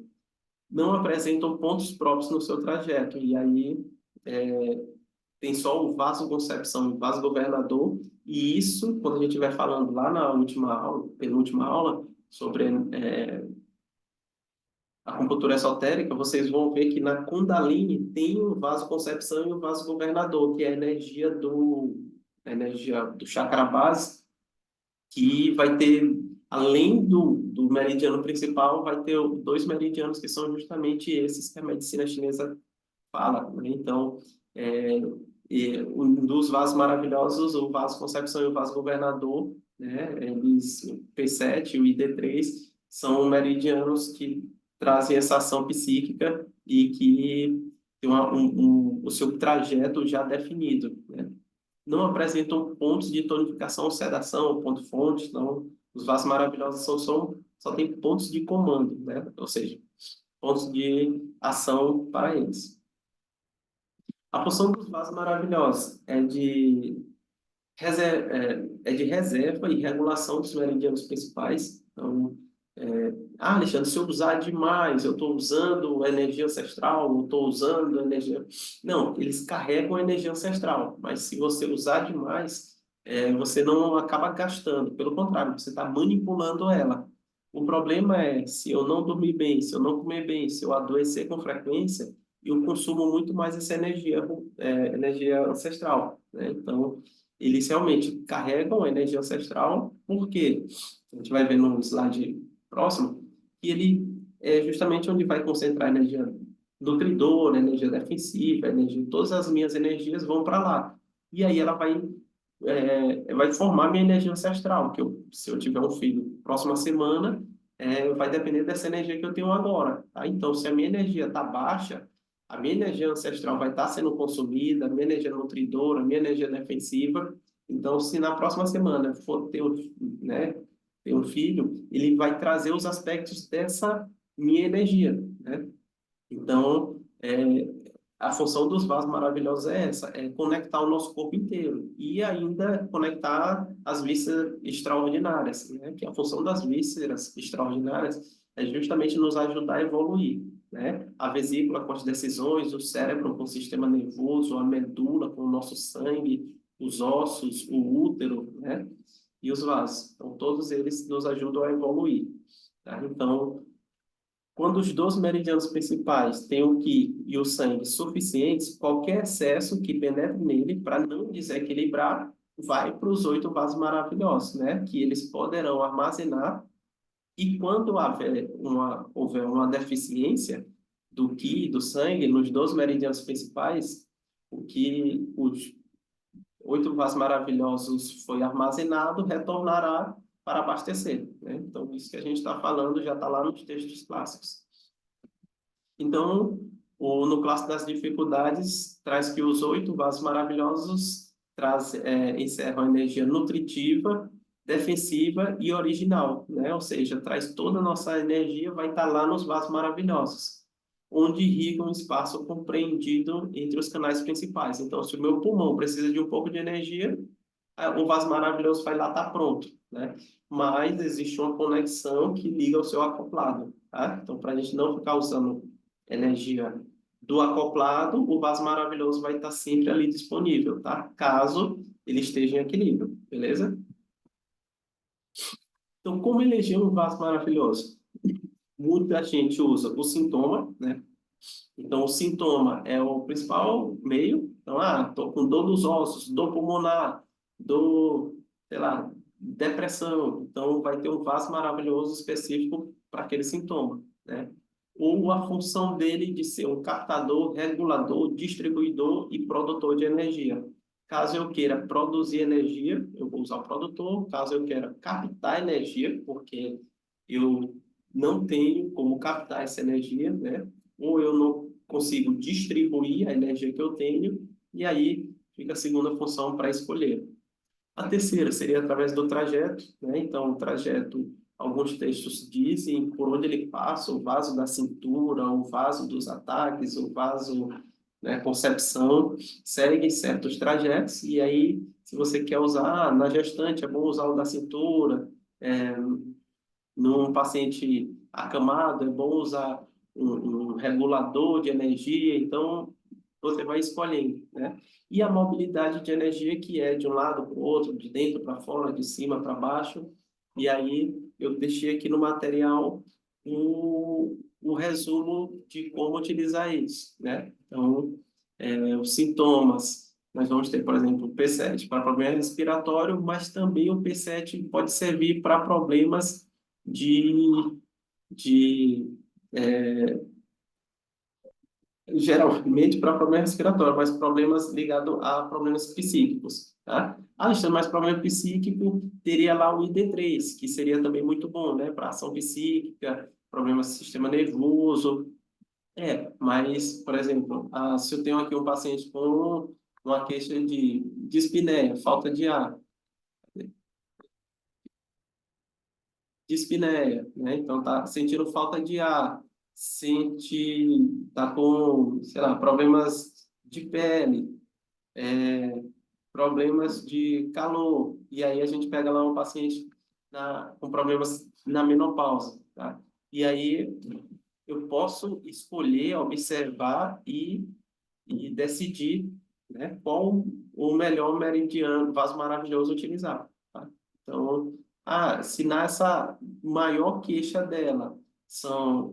Não apresentam pontos próprios no seu trajeto, e aí tem só o vasoconcepção e o vasogovernador, e isso, quando a gente estiver falando lá na última aula, penúltima aula, sobre a acupuntura esotérica, vocês vão ver que na Kundalini tem o vasoconcepção e o vasogovernador, que é a energia do chakra base, que vai ter, além do meridiano principal, vai ter dois meridianos que são justamente esses que a medicina chinesa fala, né? Então, é, um dos vasos maravilhosos, o vasoconcepção e o vasogovernador, né? Eles, o P7 e o ID3, são meridianos que trazem essa ação psíquica e que tem o seu trajeto já definido, né? Não apresentam pontos de tonificação ou sedação, ponto-fonte, não. Os vasos maravilhosos só tem pontos de comando, né? Ou seja, pontos de ação para eles. A função dos vasos maravilhosos é de reserva e regulação dos meridianos principais. Então, Alexandre, se eu usar demais, eu estou usando energia ancestral, eu estou usando energia... Não, eles carregam a energia ancestral, mas se você usar demais, você não acaba gastando. Pelo contrário, você está manipulando ela. O problema é se eu não dormir bem, se eu não comer bem, se eu adoecer com frequência, eu consumo muito mais essa energia ancestral, né? Então, eles realmente carregam a energia ancestral, porque a gente vai ver no slide próximo, que ele é justamente onde vai concentrar a energia nutridora, energia defensiva, energia, todas as minhas energias vão para lá. E aí ela vai formar minha energia ancestral, que se eu tiver um filho próxima semana, vai depender dessa energia que eu tenho agora. Tá? Então, se a minha energia está baixa, a minha energia ancestral vai estar sendo consumida, a minha energia nutridora, a minha energia defensiva. Então, se na próxima semana for né, ter um filho, ele vai trazer os aspectos dessa minha energia, né? Então, a função dos vasos maravilhosos é essa, é conectar o nosso corpo inteiro e ainda conectar as vísceras extraordinárias, né? Que a função das vísceras extraordinárias é justamente nos ajudar a evoluir, né? A vesícula com as decisões, o cérebro com o sistema nervoso, a medula com o nosso sangue, os ossos, o útero, né? E os vasos. Então, todos eles nos ajudam a evoluir, tá? Então, quando os dois meridianos principais têm o Qi e o sangue suficientes, qualquer excesso que penetre nele, para não desequilibrar, vai para os 8 vasos maravilhosos, né? Que eles poderão armazenar. E quando houver uma deficiência do Qi e do sangue nos dois meridianos principais, os 8 vasos maravilhosos foi armazenado, retornará para abastecer, né? Então, isso que a gente está falando já está lá nos textos clássicos. Então, no Clássico das Dificuldades, traz que os 8 vasos maravilhosos encerram a energia nutritiva, defensiva e original, né? Ou seja, traz toda a nossa energia, vai estar lá nos vasos maravilhosos, onde irriga um espaço compreendido entre os canais principais. Então, se o meu pulmão precisa de um pouco de energia, o vaso maravilhoso vai lá estar pronto, né? Mas existe uma conexão que liga ao seu acoplado, tá? Então, para a gente não ficar usando energia do acoplado, o vaso maravilhoso vai estar sempre ali disponível, tá? Caso ele esteja em equilíbrio, beleza? Então, como eleger um vaso maravilhoso? Muita gente usa o sintoma, né? Então, o sintoma é o principal meio. Então, tô com dor nos ossos, dor pulmonar, dor, sei lá, depressão. Então, vai ter um vaso maravilhoso específico para aquele sintoma, né? Ou a função dele de ser um captador, regulador, distribuidor e produtor de energia. Caso eu queira produzir energia, eu vou usar o produtor. Caso eu queira captar energia, porque eu não tenho como captar essa energia, né? Ou eu não consigo distribuir a energia que eu tenho, e aí fica a segunda função para escolher. A terceira seria através do trajeto, né? Então, o trajeto, alguns textos dizem por onde ele passa, o vaso da cintura, o vaso dos ataques, o vaso, né, concepção, segue certos trajetos, e aí, se você quer usar na gestante, é bom usar o da cintura, é, num paciente acamado, é bom usar um regulador de energia, então você vai escolhendo, né? E a mobilidade de energia, que é de um lado para o outro, de dentro para fora, de cima para baixo, e aí eu deixei aqui no material o resumo de como utilizar isso, né? Então, os sintomas, nós vamos ter, por exemplo, o P7 para problema respiratório, mas também o P7 pode servir para problemas de, de geralmente para problema respiratório, mas problemas ligados a problemas psíquicos, tá? Alexandre, mas problema psíquico teria lá o ID3, que seria também muito bom, né? Para ação psíquica, problemas do sistema nervoso. Mas, por exemplo, se eu tenho aqui um paciente com uma queixa de dispneia, falta de ar, dispneia, né? Então tá sentindo falta de ar, tá com, sei lá, problemas de pele, problemas de calor. E aí a gente pega lá um paciente com problemas na menopausa, tá? E aí eu posso escolher, observar e decidir, né, qual o melhor meridiano, vaso maravilhoso utilizar, tá? Então, se nessa maior queixa dela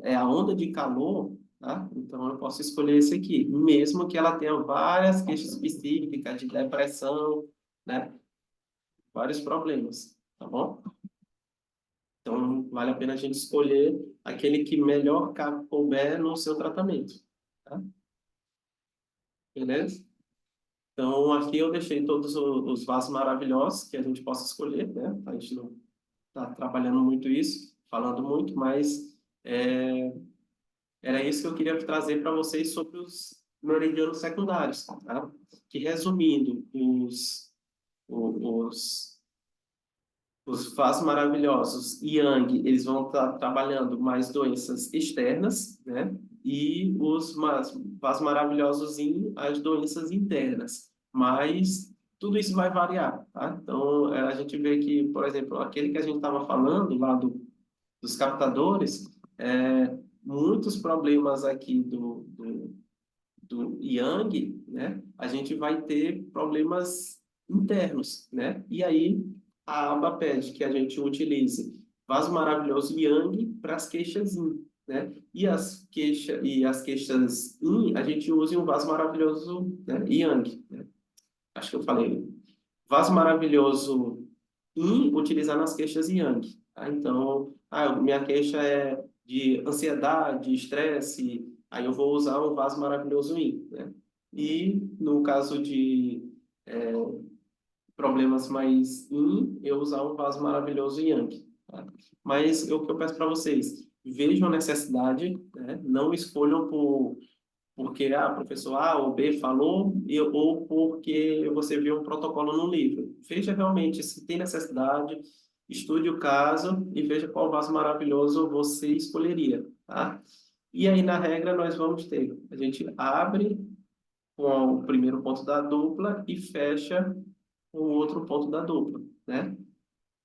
é a onda de calor, tá? Então eu posso escolher esse aqui, mesmo que ela tenha várias queixas específicas de depressão, né? Vários problemas, tá bom? Então vale a pena a gente escolher aquele que melhor couber no seu tratamento, tá? Beleza? Então, aqui eu deixei todos os vasos maravilhosos que a gente possa escolher, né? A gente não está trabalhando muito isso, falando muito, mas era isso que eu queria trazer para vocês sobre os meridianos secundários, tá? Que, resumindo, os, os vasos maravilhosos Yang, eles vão estar trabalhando mais doenças externas, né? E vasos maravilhosos Yin, as doenças internas. Mas tudo isso vai variar, tá? Então, a gente vê que, por exemplo, aquele que a gente estava falando lá dos captadores, muitos problemas aqui do Yang, né? A gente vai ter problemas internos, né? E aí a aba pede que a gente utilize vaso maravilhoso Yang para as queixas Yin, né? E as queixas Yin, a gente use um vaso maravilhoso, né, Yang, né? Acho que eu falei. Vaso maravilhoso Yin utilizar nas queixas Yang, tá? Então, minha queixa é de ansiedade, estresse, aí eu vou usar um vaso maravilhoso Yin, né? E no caso de problemas mais Yin, eu usar um vaso maravilhoso Yang, tá? Mas o que eu peço para vocês, vejam a necessidade, né? Não escolham porque professor A ou B falou, ou porque você viu um protocolo no livro. Veja realmente se tem necessidade, estude o caso e veja qual vaso maravilhoso você escolheria, tá? E aí, na regra, nós vamos ter, a gente abre com o primeiro ponto da dupla e fecha com o outro ponto da dupla, né?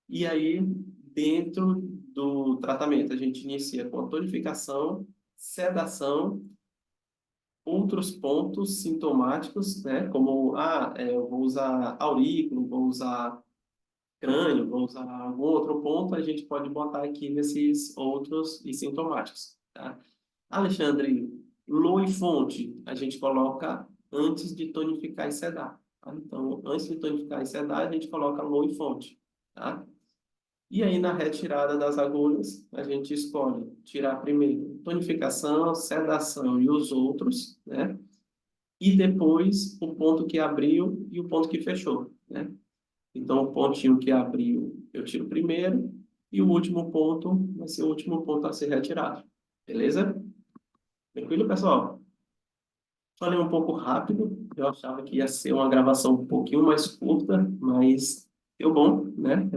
E aí, dentro do tratamento, a gente inicia com a tonificação, sedação, outros pontos sintomáticos, né? Como, eu vou usar aurículo, vou usar crânio, vou usar algum outro ponto, a gente pode botar aqui nesses outros e sintomáticos, tá? Alexandre, Lô e fonte, a gente coloca antes de tonificar e sedar, tá? Então, antes de tonificar e sedar, a gente coloca Lô e fonte, tá? E aí, na retirada das agulhas, a gente escolhe tirar primeiro tonificação, sedação e os outros, né? e depois o ponto que abriu e o ponto que fechou, né? Então, o pontinho que abriu, eu tiro primeiro, e o último ponto vai ser o último ponto a ser retirado. Beleza? Tranquilo, pessoal? Falei um pouco rápido, eu achava que ia ser uma gravação um pouquinho mais curta, mas deu bom, né?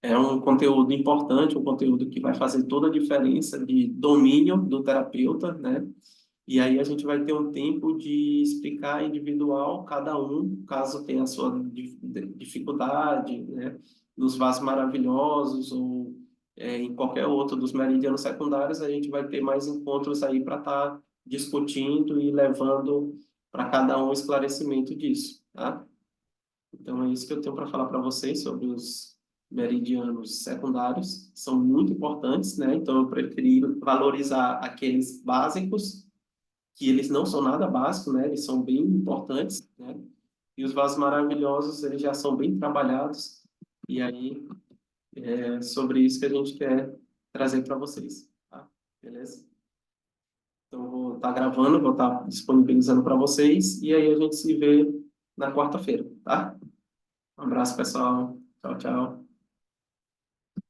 É um conteúdo importante, um conteúdo que vai fazer toda a diferença de domínio do terapeuta, né? E aí a gente vai ter um tempo de explicar individual, cada um, caso tenha a sua dificuldade, né? Nos vasos maravilhosos ou em qualquer outro dos meridianos secundários, a gente vai ter mais encontros aí para estar discutindo e levando para cada um o esclarecimento disso, tá? Então, é isso que eu tenho para falar para vocês sobre os meridianos secundários. São muito importantes, né? Então, eu preferi valorizar aqueles básicos, que eles não são nada básicos, né? Eles são bem importantes, né? E os vasos maravilhosos, eles já são bem trabalhados. E aí, é sobre isso que a gente quer trazer para vocês, tá? Beleza? Então, eu vou estar gravando, vou estar disponibilizando para vocês. E aí, a gente se vê na quarta-feira, tá? Um abraço, pessoal. Tchau, tchau.